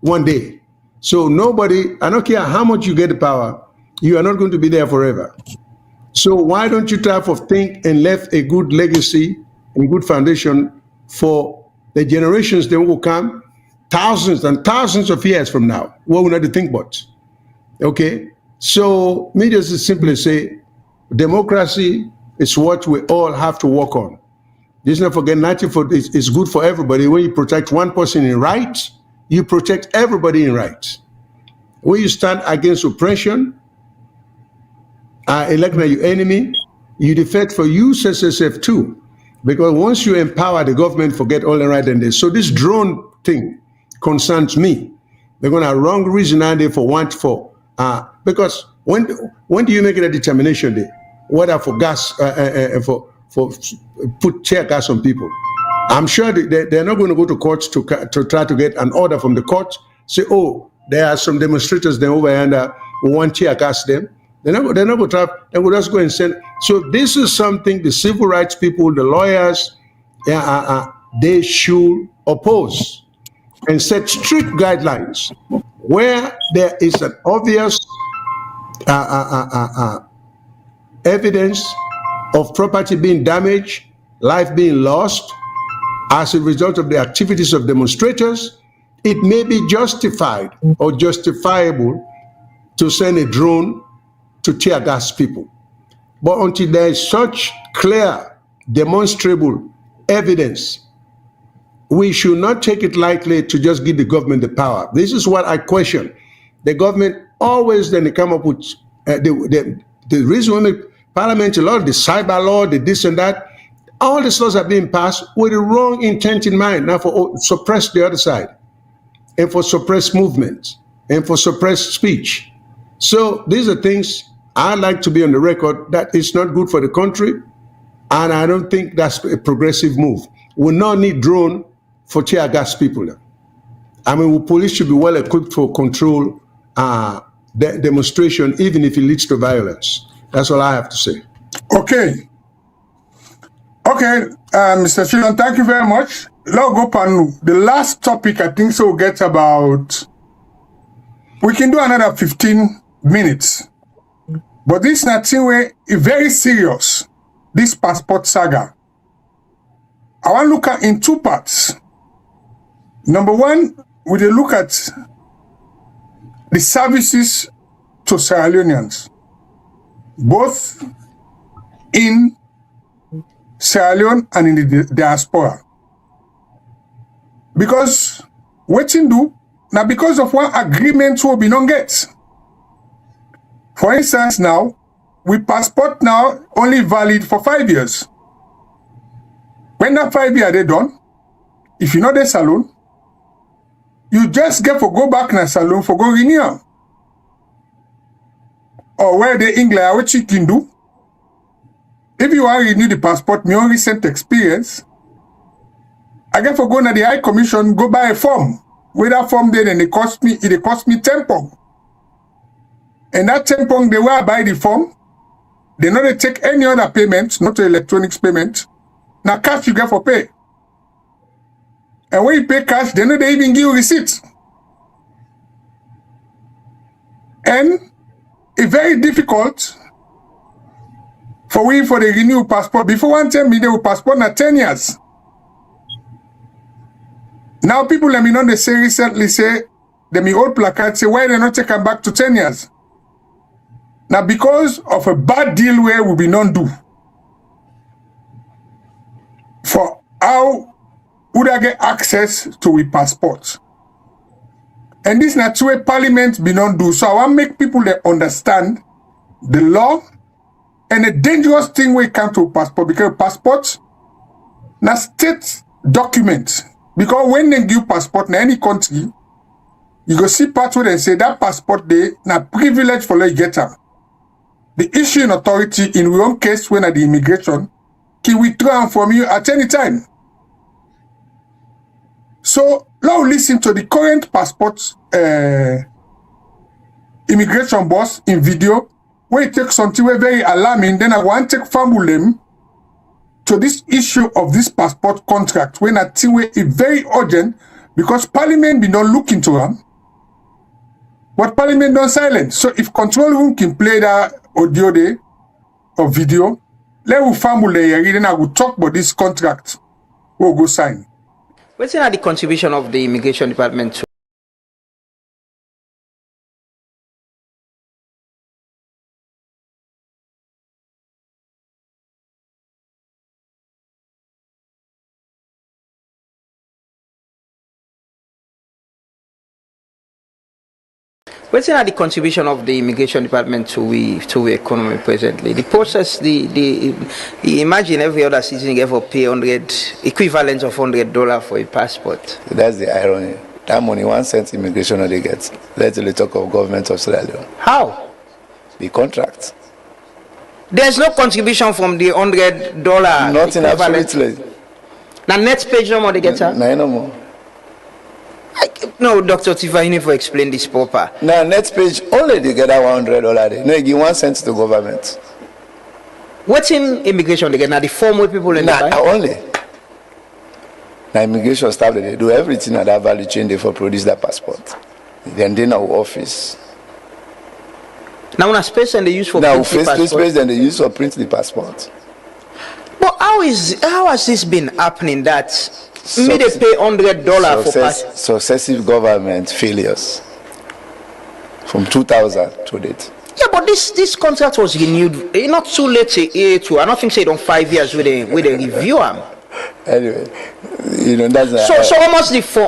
one day. So nobody, I don't care how much you get the power, you are not going to be there forever. So why don't you try to think and left a good legacy and good foundation for the generations that will come thousands and thousands of years from now? What we not to think about? Okay, so me just simply say, democracy is what we all have to work on. Just not forget, it's good for everybody. When you protect one person in rights, you protect everybody in rights. When you stand against oppression, elect your enemy, you defect for you, SSSF too. Because once you empower the government, forget all the right and this. So this drone thing concerns me. They're going to wrong reason out there for because when do you make it a determination day? Whether for gas, for put tear gas on people? I'm sure they're not going to go to courts to try to get an order from the court. Say, oh, there are some demonstrators there over yonder who want tear gas them. They're not going to try. They will just go and send. So this is something the civil rights people, the lawyers, they should oppose and set strict guidelines where there is an obvious evidence of property being damaged, life being lost as a result of the activities of demonstrators, it may be justified or justifiable to send a drone to tear gas people. But until there is such clear, demonstrable evidence, we should not take it lightly to just give the government the power. This is what I question. The government always then they come up with the reason when the parliament, a lot of the cyber law, the this and that, all these laws are being passed with the wrong intent in mind, now for suppress the other side, and for suppress movement, and for suppress speech. So these are things I'd like to be on the record that it's not good for the country, and I don't think that's a progressive move. We not need drone for tear gas people. I mean, police should be well equipped for control the demonstration, even if it leads to violence. That's all I have to say. Okay. Okay, Mr. Shilon, thank you very much. Let's go on the last topic. I think so. Get about. We can do another 15 minutes, but this nothing way very serious. This passport saga. I want to look at in two parts. Number one, we will look at the services to Sierra Leoneans, both in Sierra Leone and in the diaspora. Because what you do, now because of one agreement will be non get. For instance, now, we passport now only valid for 5 years. When that 5 years they done, if you know the saloon, you just get for go back in a saloon for go renew. Or where the English, what you can do, if you want to renew the passport, my own recent experience, I get for go to the High Commission, go buy a form. With that form then it cost me 10 pounds. And that 10 pounds, they will buy the form. They not they take any other payment, not electronics payment. Now cash you get for pay. And when you pay cash, they know they even give you receipt. And it's very difficult for the renew passport. Before one time, they will passport na 10 years. Now people let me know they say recently say, they me old placard say why they not take them back to 10 years. Now because of a bad deal where we be non-do. For how would I get access to a passport? And this not way parliament be non-do. So I want to make people that understand the law and the dangerous thing when it comes to a passport, because passport na state document. Because when they give passport in any country, you go see part where they say that passport they na privilege for you get them. The issuing authority in your own case when at the immigration can withdraw from you at any time. So now listen to the current passport immigration boss in video where it takes something very alarming. Then I want to take them to this issue of this passport contract when I think it's very urgent because Parliament be not looking to them, but Parliament don't silent. So if control room can play that audio there or video, let us family then I will talk about this contract. We'll go sign. What's the contribution of the immigration department to? What's the contribution of the immigration department to the economy presently? The process, imagine every other citizen ever pay equivalent of $100 for a passport. That's the irony. That money, 1 cent immigration they get. Let's talk of government of Sierra Leone. How? The contract. There's no contribution from the $100. Nothing, absolutely. Now Netpage no more they get her? No more. No, Dr. Tifa, you need to explain this proper. Now, Netpage only they get $100. No, you give 1 cent to government. What's in immigration? They get now the form with people in the only. Now, immigration staff they do everything at that value chain they for produce that passport. Then they know office. Now, on a space and they use for Now, print the face passport. space and they use for print the passport. But how has this been happening that me they pay $100 for passport? Successive government failures from 2000 to date. Yeah, but this contract was renewed. Not too late to year two. I don't think say it on 5 years with a review. Anyway, you know that's so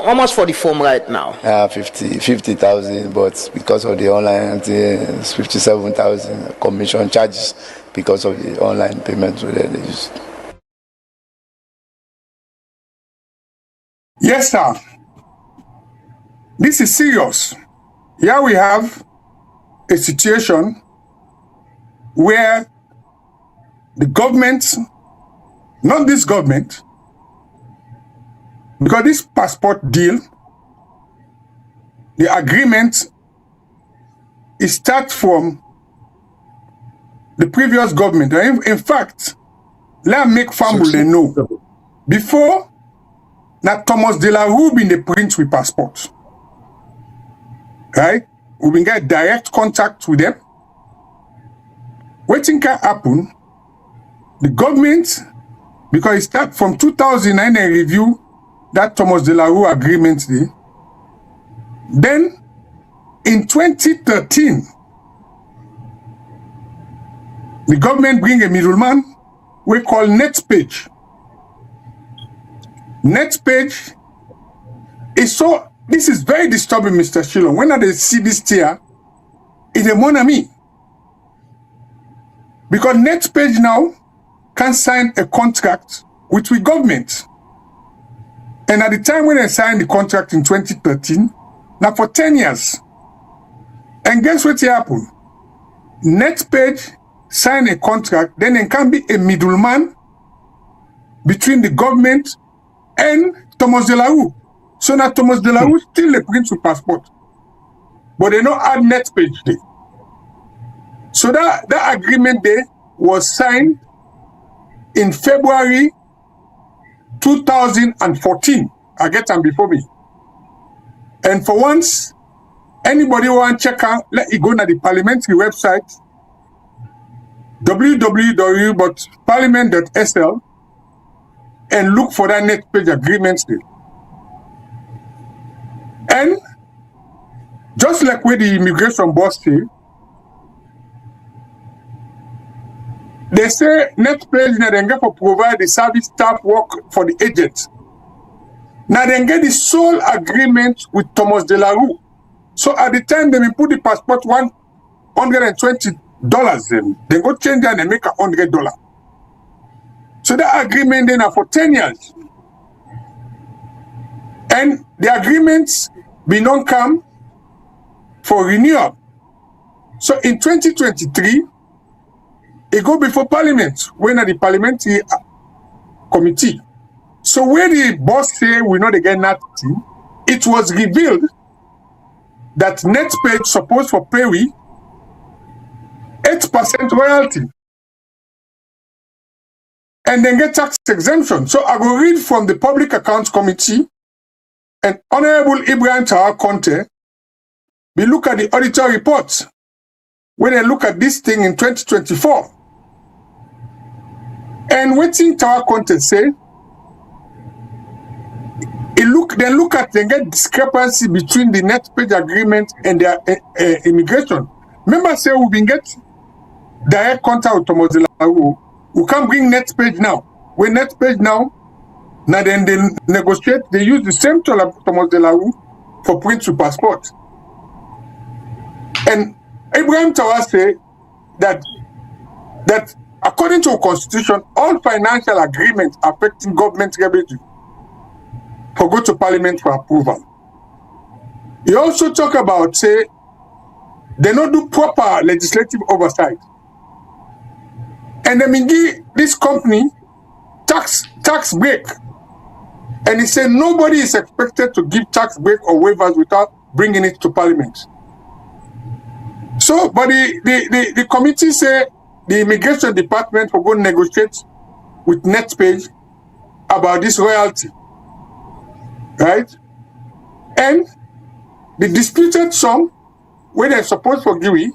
almost for the form right now. 50,000, but because of the online, it's 57,000 commission charges because of the online payment they use. Yes, sir. This is serious. Here we have a situation where the government, not this government, because this passport deal, the agreement, it starts from the previous government. In fact, let me make family they know. Before, now Thomas De La Rue been the print with passport. Right? We been get direct contact with them. Waiting can happen. The government, because it start from 2009 and review that Thomas De La Rue agreement day. Then in 2013, the government bring a middleman we call Netpage. Netpage is so, this is very disturbing, Mr. Shillong. When I see this tier, it's a mon ami. Because Netpage now can sign a contract with the government. And at the time when they signed the contract in 2013, now for 10 years. And guess what happened? Netpage signed a contract, then there can be a middleman between the government and Thomas De La Rue. So now Thomas De La Rue still the print with passport. But they don't add Netpage there. So that agreement there was signed in February 2014. I get them before me. And for once, anybody want to check out, let it go to the parliamentary website, www.parliament.sl, and look for that Netpage agreement there. And just like where the immigration boss say, they say Netpage now they get for provide the service staff work for the agent. Now they get the sole agreement with Thomas De La Rue. So at the time they put the passport $120, then they go change that and they make $100. So that agreement then are for 10 years. And the agreements be not come for renewal. So in 2023, it go before Parliament, when at the parliamentary committee. So where the boss say we know they get nothing, it was revealed that Netpage supposed for pay 8% royalty. And then get tax exemption. So I will read from the Public Accounts Committee and Honorable Ibrahim Tawar Conte, we look at the auditor reports when they look at this thing in 2024. And what thing Tawar Conte say, they get discrepancy between the Netpage agreement and their immigration. Remember, say we've been get direct contact with Thomas De La Rue. We can't bring Netpage now. When Netpage now then they negotiate, they use the same tool of Thomas De La Rue for print to passport. And Ibrahim Tawar say that according to the Constitution, all financial agreements affecting government revenue for go to Parliament for approval. He also talk about, say, they don't do proper legislative oversight. And they give this company tax break. And he said nobody is expected to give tax break or waivers without bringing it to Parliament. So, but the committee say the immigration department will go negotiate with Netpage about this royalty. Right? And the disputed sum, when they're supposed to give it,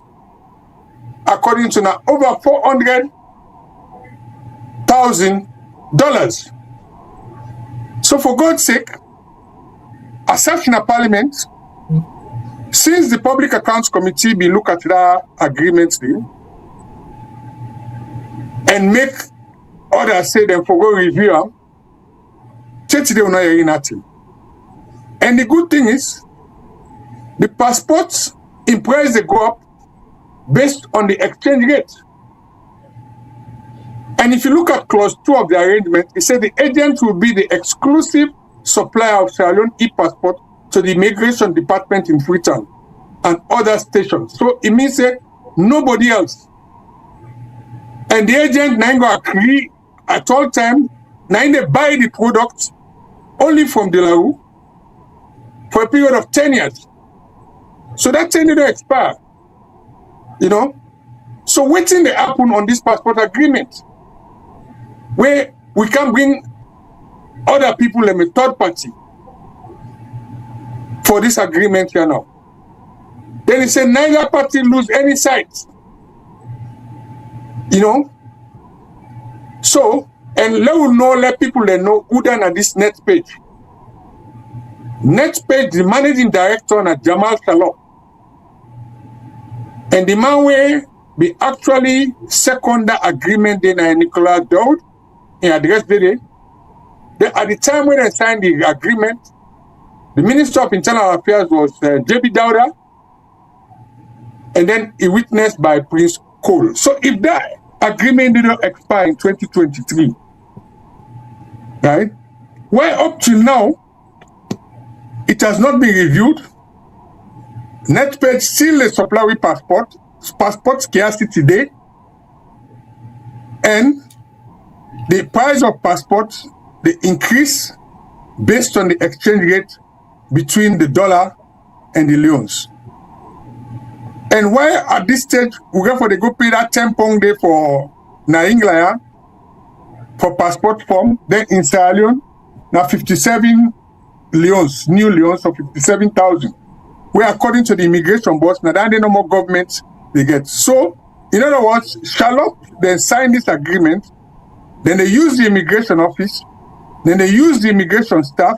according to now over $400,000. So for God's sake, as such in a parliament, since the Public Accounts Committee be look at that agreement thing and make others say them for go review them, they will not hear nothing. And the good thing is, the passports in price they go up based on the exchange rate. And if you look at clause 2 of the arrangement, it said the agent will be the exclusive supplier of Sierra Leone e-passport to the Immigration Department in Freetown and other stations. So it means that nobody else. And the agent now go agree at all time, now they buy the product only from De La Rue for a period of 10 years. So that 10 years don't expire. You know? So waiting they happen on this passport agreement, where we can bring other people and a third party for this agreement here now. Then it said neither party lose any sites. You know? So, and let people know who done at this Netpage. Netpage, the managing director at Jamal Shalom. And the man will be actually second the agreement then Nicolas Daoud in address the at the time when they signed the agreement, the Minister of Internal Affairs was J.B. Dauda, and then he witnessed by Prince Cole. So if that agreement did not expire in 2023, right? Why up till now, it has not been reviewed. Netpage still a supply with passport scarcity today, and the price of passports, they increase based on the exchange rate between the dollar and the leons. And why at this stage, we go for the go pay that 10 pound day for Nainglaya for passport form, then in Sierra Leone, now 57 leons, new leons of 57,000. Where according to the immigration boss, now that no more government they get. So, in other words, Charlotte then sign this agreement, then they use the immigration office, then they use the immigration staff,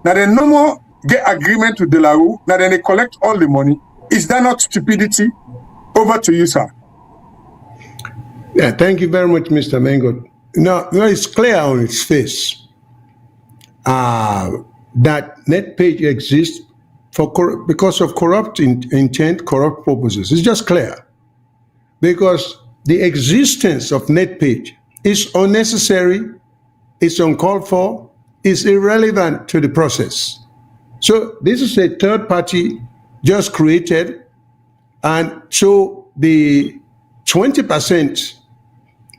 now they no more get agreement with De La Rue, now then they collect all the money. Is that not stupidity? Over to you, sir. Yeah, thank you very much, Mr. Mengo. Now, it's clear on its face that Netpage exists because of corrupt intent, corrupt purposes. It's just clear. Because the existence of Netpage is unnecessary, it's uncalled for, it's irrelevant to the process. So this is a third party just created, and so the 20%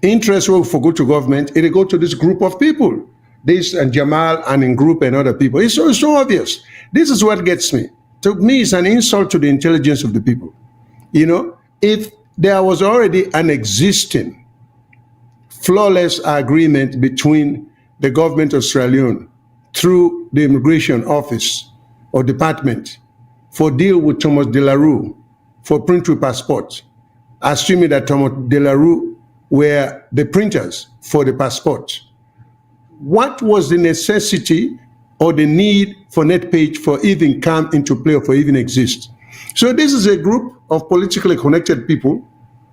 interest will go to government, it'll go to this group of people, this and Jamal and in group and other people. It's so obvious. This is what gets me. To me, it's an insult to the intelligence of the people. You know, if there was already an existing flawless agreement between the government of Sierra Leone through the immigration office or department for deal with Thomas De La Rue for print with passport, assuming that Thomas De La Rue were the printers for the passport. What was the necessity or the need for Netpage for even come into play or for even exist? So this is a group of politically connected people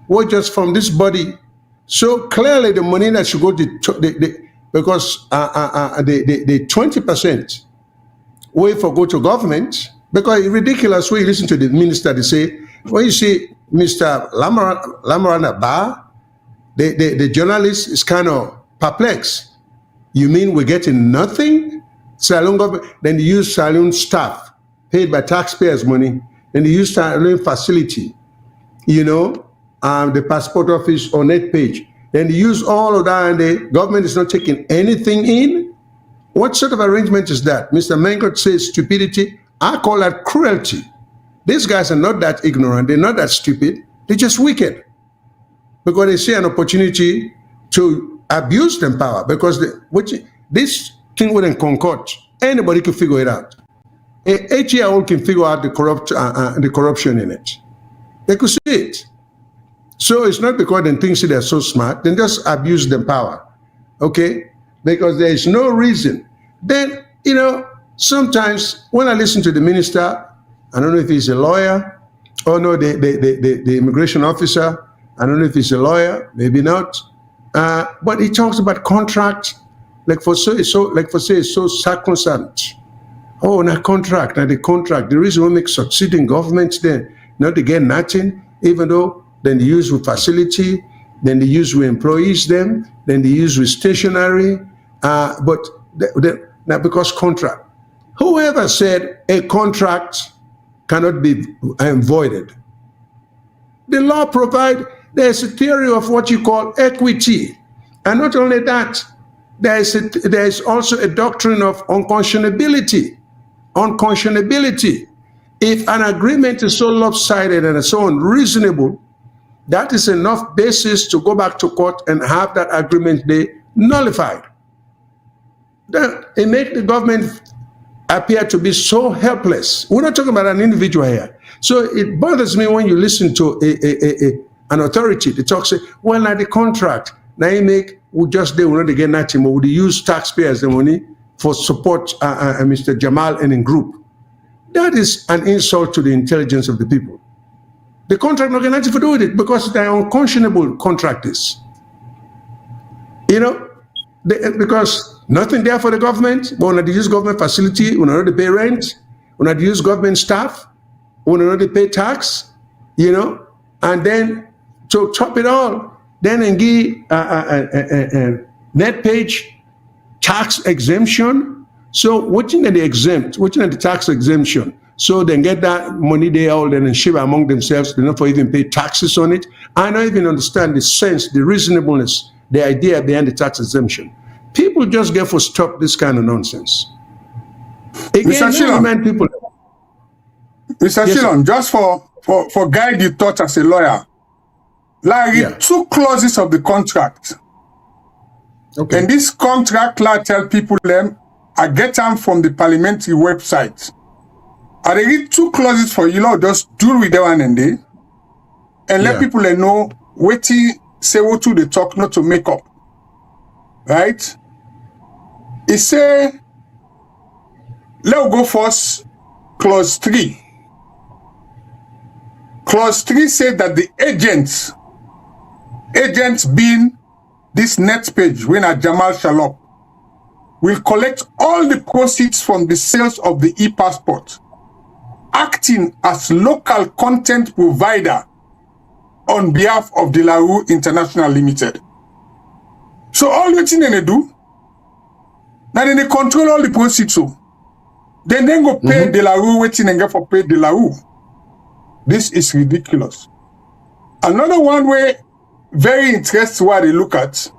who are just from this body. So clearly the money that should go to because the 20% way for go to government, because it's ridiculous when you listen to the minister, they say, when you see Mr. Lamarana Ba, the journalist is kind of perplexed. You mean we're getting nothing? Salon government, then they use Salon staff paid by taxpayers' money, then they use Salon facility, you know, the passport office or Netpage. Then they use all of that and the government is not taking anything in? What sort of arrangement is that? Mr. Mengot says stupidity. I call that cruelty. These guys are not that ignorant. They're not that stupid. They're just wicked. Because they see an opportunity to abuse them power. Because this thing wouldn't concord. Anybody can figure it out. An 8-year-old can figure out the corruption in it. They could see it. So it's not because they think they're so smart, they just abuse the power. Okay? Because there is no reason. Then, sometimes when I listen to the minister, I don't know if he's a lawyer, or no, the immigration officer, I don't know if he's a lawyer, maybe not. But he talks about contract, like for say it's so sacrosanct. Oh, na contract, na the contract. The reason we make succeeding governments then, not to get nothing, even though then they use with facility, then they use with employees then they use with stationery, but now because contract. Whoever said a contract cannot be voided? The law provides, there's a theory of what you call equity. And not only that, there is also a doctrine of unconscionability. Unconscionability. If an agreement is so lopsided and so unreasonable, that is enough basis to go back to court and have that agreement be nullified. Then it makes the government appear to be so helpless. We're not talking about an individual here. So it bothers me when you listen to an authority. They talk, say, well, now the contract, now you make, we just they will not get nothing, but we use taxpayers the money for support Mr. Jamal and in group. That is an insult to the intelligence of the people. The contract not getting nothing to do with it because they're unconscionable contractors. Because nothing there for the government, but when they use government facility, when they pay rent, when they use government staff, when they pay tax, and then to top it all, then and give Netpage tax exemption. So what in the exempt, what in the tax exemption? So they get that money they all then and share among themselves. They don't even pay taxes on it. I don't even understand the sense, the reasonableness, the idea behind the tax exemption. People just get for stop this kind of nonsense. Again, Mr. Shillong, people. Mr. Yes, Shillong, just for guide you thought as a lawyer, like two clauses of the contract. Okay. And this contract, I tell people them, I get them from the parliamentary website. I read two clauses for you, just do with the one and day, and let people know what say what to the talk, not to make up. Right? It say, let's go first, clause 3. Clause 3 said that the agents being this Netpage, when a Jamal Shalop, will collect all the proceeds from the sales of the e-passport, acting as local content provider on behalf of De La Rue International Limited. So all the thing they do, now they control all the proceeds. So then go pay De La Rue, waiting and get for pay De La Rue. This is ridiculous. Another one way, very interesting what they look at.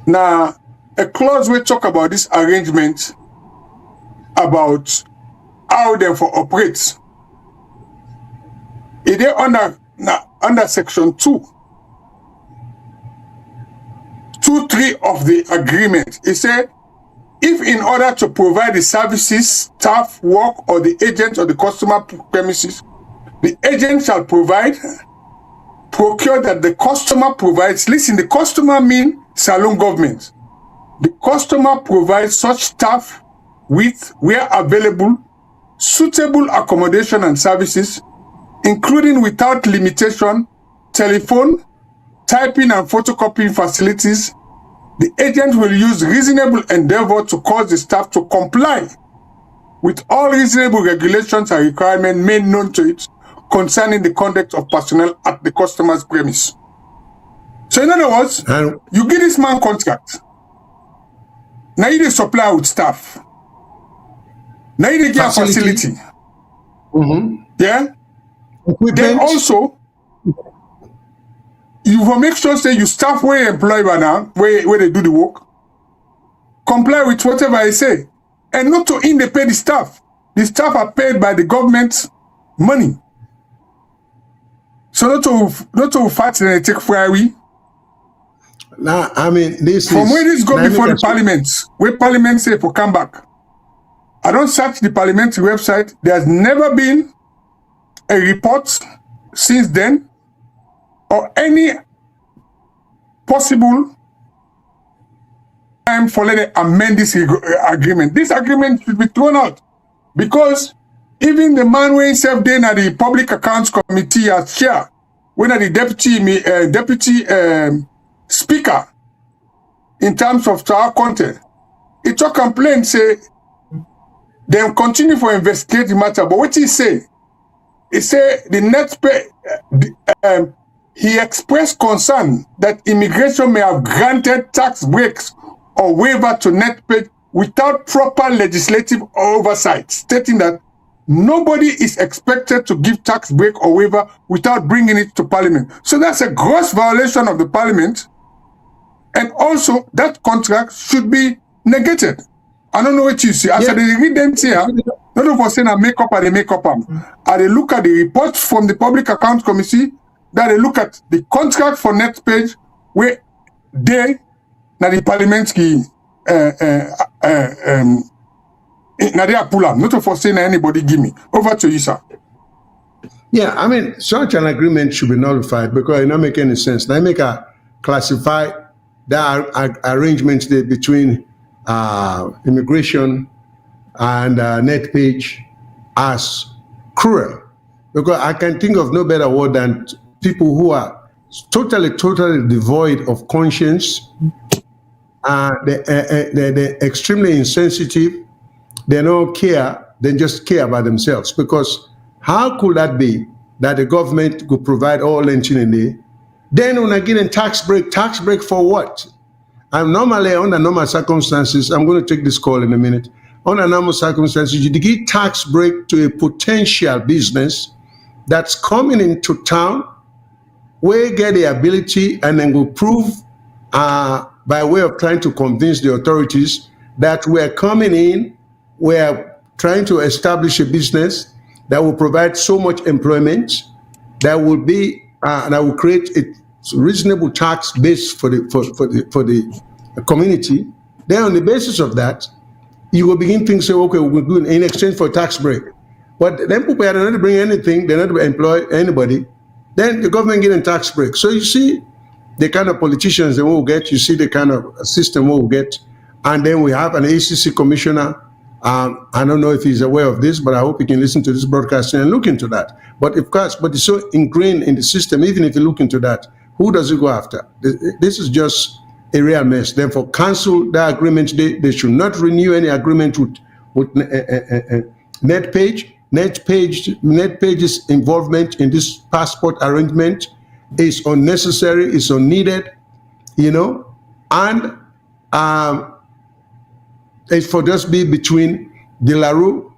Now, a clause we talk about this arrangement about how they for operates. It is under section 2.3 of the agreement. It said, if in order to provide the services, staff, work, or the agent or the customer premises, the agent shall procure that the customer provides, listen, the customer mean Salone government. The customer provides such staff with, where available, suitable accommodation and services, including without limitation, telephone, typing and photocopying facilities. The agent will use reasonable endeavor to cause the staff to comply with all reasonable regulations and requirements made known to it concerning the conduct of personnel at the customer's premise. So in other words, you give this man contract. Now you supply with staff. Now you get a facility. Yeah? Equipment. Then also, you will make sure that you staff where employ by now, where they do the work, comply with whatever I say. And not to in they pay the staff. The staff are paid by the government's money. So not to fight and take free. Now, I mean, this from is... where this go before the parliament, where parliament say for come back. I don't search the parliamentary website. There's never been a report since then or any possible time for letting amend this agreement. This agreement should be thrown out because even the man who himself then at the Public Accounts Committee as chair, when at the deputy speaker in terms of our content, it took complaint say they continue for investigate the matter. But what he say the Netpage he expressed concern that immigration may have granted tax breaks or waiver to Netpage without proper legislative oversight, stating that nobody is expected to give tax break or waiver without bringing it to Parliament. So that's a gross violation of the Parliament. And also, that contract should be negated. I don't know what you see. As I read them here, not of us saying I make up and they make up. I they look at the reports from the Public Accounts Committee, that they look at the contract for Netpage, where they, now the parliamentary, now they are pull up. Not of us saying anybody give me. Over to you, sir. Yeah, I mean, such an agreement should be nullified because it don't make any sense. They make a classify the arrangements there between immigration and Netpage as cruel, because I can think of no better word than people who are totally devoid of conscience. They're extremely insensitive. They don't care. They just care about themselves. Because how could that be that the government could provide all lynching in there? Then when I get a tax break for what? And normally, under normal circumstances, I'm going to take this call in a minute. Under normal circumstances, you give tax break to a potential business that's coming into town, where get the ability and then will prove by way of trying to convince the authorities that we're coming in, we're trying to establish a business that will provide so much employment, that will be that will create a reasonable tax base for the community. Then on the basis of that, you will begin to say, okay, we'll do in exchange for tax break. But then people are not bring anything, they're not employ anybody. Then the government getting tax break. So you see the kind of politicians they will get, you see the kind of system we'll get. And then we have an ACC commissioner. I don't know if he's aware of this, but I hope he can listen to this broadcast and look into that. But of course, but it's so ingrained in the system, even if you look into that, who does it go after? This is just a real mess. Therefore, cancel the agreement. They should not renew any agreement with Netpage. Netpage's involvement in this passport arrangement is unnecessary, is unneeded, and it's for just be between De La Rue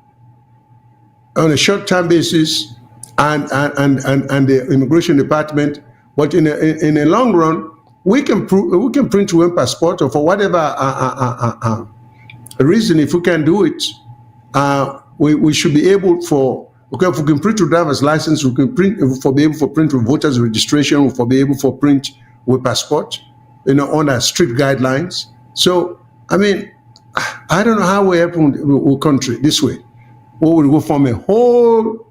on a short-term basis and the immigration department. But in a long run, we can print one passport, or for whatever reason, if we can do it, we should be able if we can print with driver's license, we can be able to print with voters registration, we be able to print with passport, under strict guidelines. So, I mean, I don't know how we help our country this way. We will go from a whole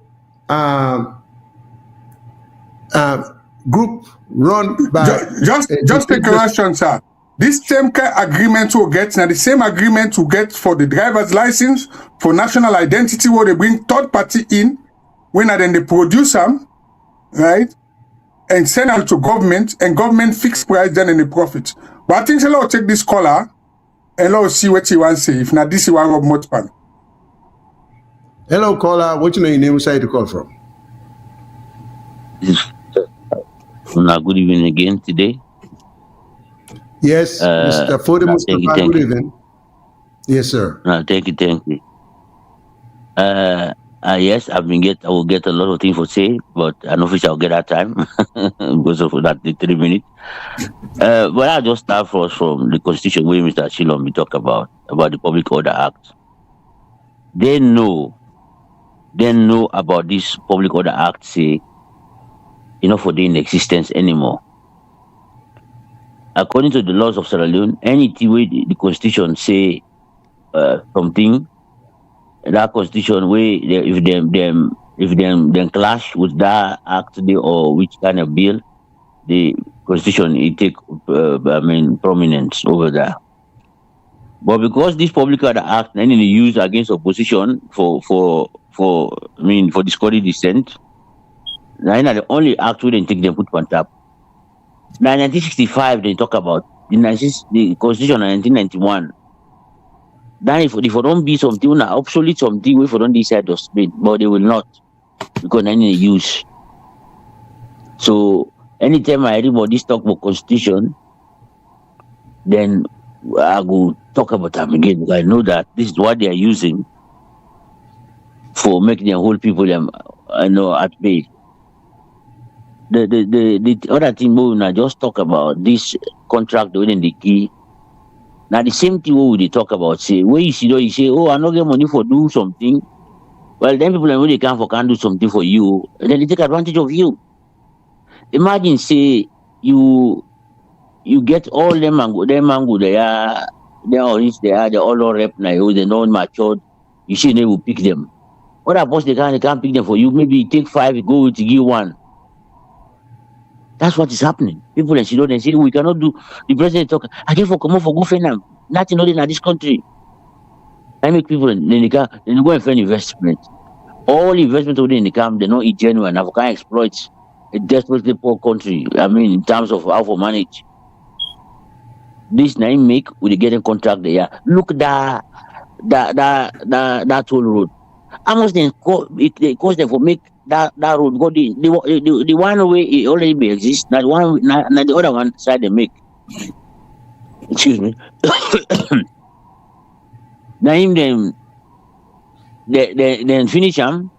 group run by... Just take a question, sir. This same kind of agreement we'll get, now the same agreement we'll get for the driver's license, for national identity, where they bring third party in, when then they produce them, right? And send them to government, and government fix price then in the profit. But I think so I'll take this caller, and let's see what he wants to say. If not, this is one of Motpan. Hello, caller. What you know your name? Where to call from? Good evening again today. Yes, Mr. Fode Mustafa, good evening. Yes, sir. Thank you. Yes, I will get a lot of things to say, but I don't think I'll get that time because of that 3 minutes. But I'll just start first from the Constitution where Mr. Shilom talk about the Public Order Act. They know about this Public Order Act, say, for the in existence anymore. According to the laws of Sierra Leone, anything where the Constitution say something, that Constitution where if them clash with that act or which kind of bill, the constitution it take prominence over there. But because this public order act and they use against opposition for discourage dissent, now the only act we didn't take them put on top. Now in 1965 they talk about the constitution of 1991. Then if don't be something obsolete something if don't decide to split, but they will not because then they use. So anytime everybody talk about constitution, then I go talk about them again because I know that this is what they are using for making the whole people at bay. The other thing we now just talk about this contract within the key. Now the same thing we they talk about say where you see oh I not get money for do something. Well then people when they can do something for you, and then they take advantage of you. Imagine say you get all them mango they are orange they're all rep now they're not matured. You see they will pick them. What about they can't pick them for you? Maybe you take 5, go to give 1. That's what is happening. People and they say we cannot do the president talk. I can't come for go Fenam. Nothing other in this country. I make people then they go and find investment. All investment within the camp, they not genuine. African exploits a desperately poor country. In terms of how to manage. This name make with getting contract there. Look that toll road. How much it cost them for make that road go the one way it already exists, not the other one side they make. Excuse me. Now them they finish them,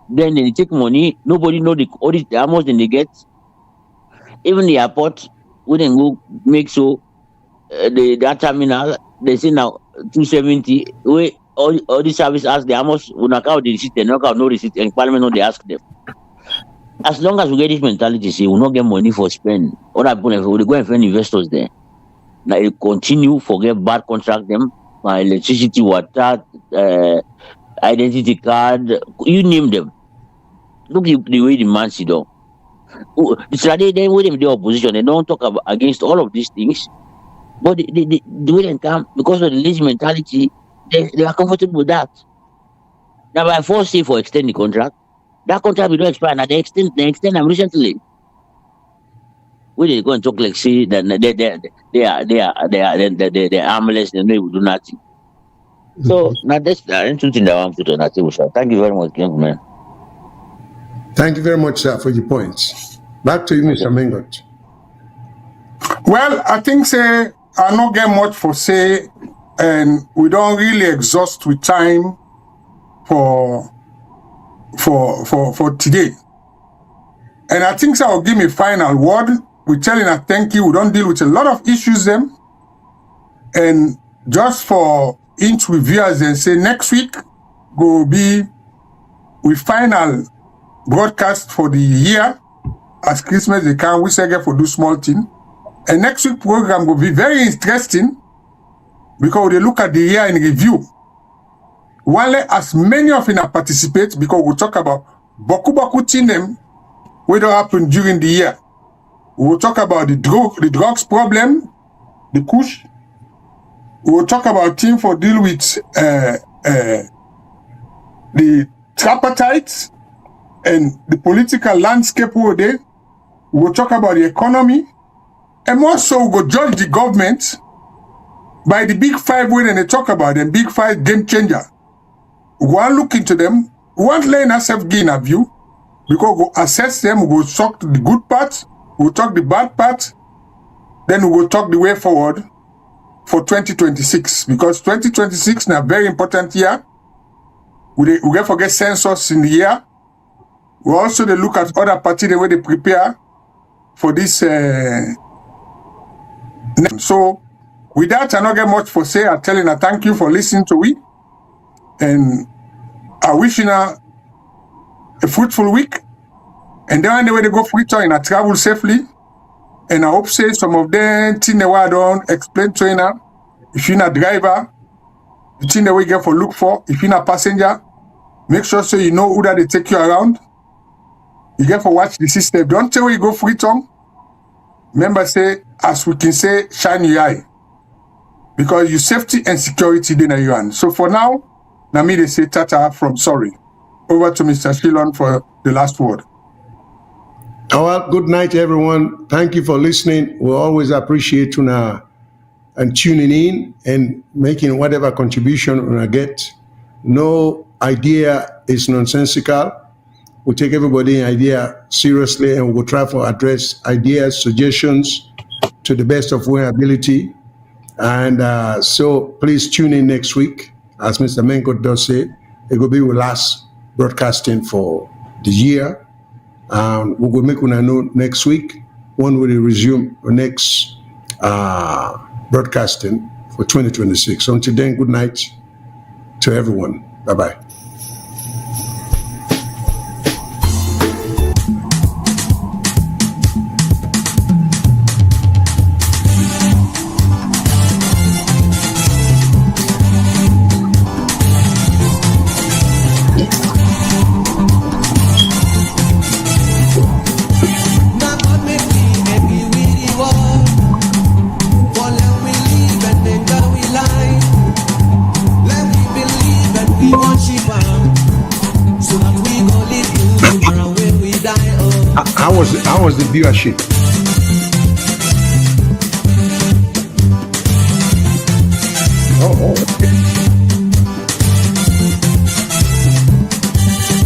then they take money. Nobody know how much then they get. Even the airport wouldn't go make so that terminal they say now 270 wait. All the service ask them how much we knock out the receipt, they knock out no receipt, and Parliament no they ask them. As long as we get this mentality, say we not get money for spend. Other people we go and find investors there. Now you continue forget bad contract them, electricity, water, identity card, you name them. Look the way the man sit down. They with them the opposition, they don't talk about against all of these things, but the way they come because of the lazy mentality. They are comfortable with that. Now, by force say for extend the contract, that contract will not expire. Now they extend them recently. When they go and talk like say that they are armless, they know do nothing. So now that's something that I want to put on that table, sir. Thank you very much, gentlemen. Thank you very much, sir, for your points. Back to you, Mr. Mengot. Well, I think say I not get much for say. And we don't really exhaust with time for today. And I think so I'll give me final word. We're telling a thank you. We don't deal with a lot of issues them. And just for inch reviewers and say next week will be we final broadcast for the year. As Christmas they can we say for do small thing. And next week program will be very interesting. Because they look at the year in review. While as many of you participate, because we'll talk about Boku Tinem, what happened during the year. We'll talk about the drugs problem, the kush. We'll talk about team for deal with the tripartite and the political landscape over there. We'll talk about the economy. And more so we'll go judge the government by the big 5 when they talk about them, big 5 game changer. We go and look into them. We won't let ourselves gain a view because we go assess them, we go talk the good part, we go talk the bad part, then we go talk the way forward for 2026 because 2026 is a very important year. We get forget census in the year. We also they look at other parties the way they prepare for this. So with that, I don't get much for say. I'm telling her thank you for listening to me. And I wish you a fruitful week. And then when they go Freetown, I travel safely. And I hope say some of them things they were don't explain to you now. If you're not a driver, the thing that we get for look for, if you're not a passenger, make sure so you know who that they take you around. You get for watch the system. Don't tell where you go Freetown. Remember, say, as we can say, shine your eye. Because your safety and security dinner you on. So for now, Nami they say tata from sorry. Over to Mr. Shilon for the last word. Well, good night, everyone. Thank you for listening. We always appreciate tuna and tuning in and making whatever contribution we get. No idea is nonsensical. We take everybody's idea seriously and we'll try to address ideas, suggestions to the best of our ability. And so please tune in next week. As Mr. Menko does say, it will be the last broadcasting for the year. We will make una know next week when we resume our next broadcasting for 2026. Until then, good night to everyone. Bye-bye. How was the viewership? Oh, okay.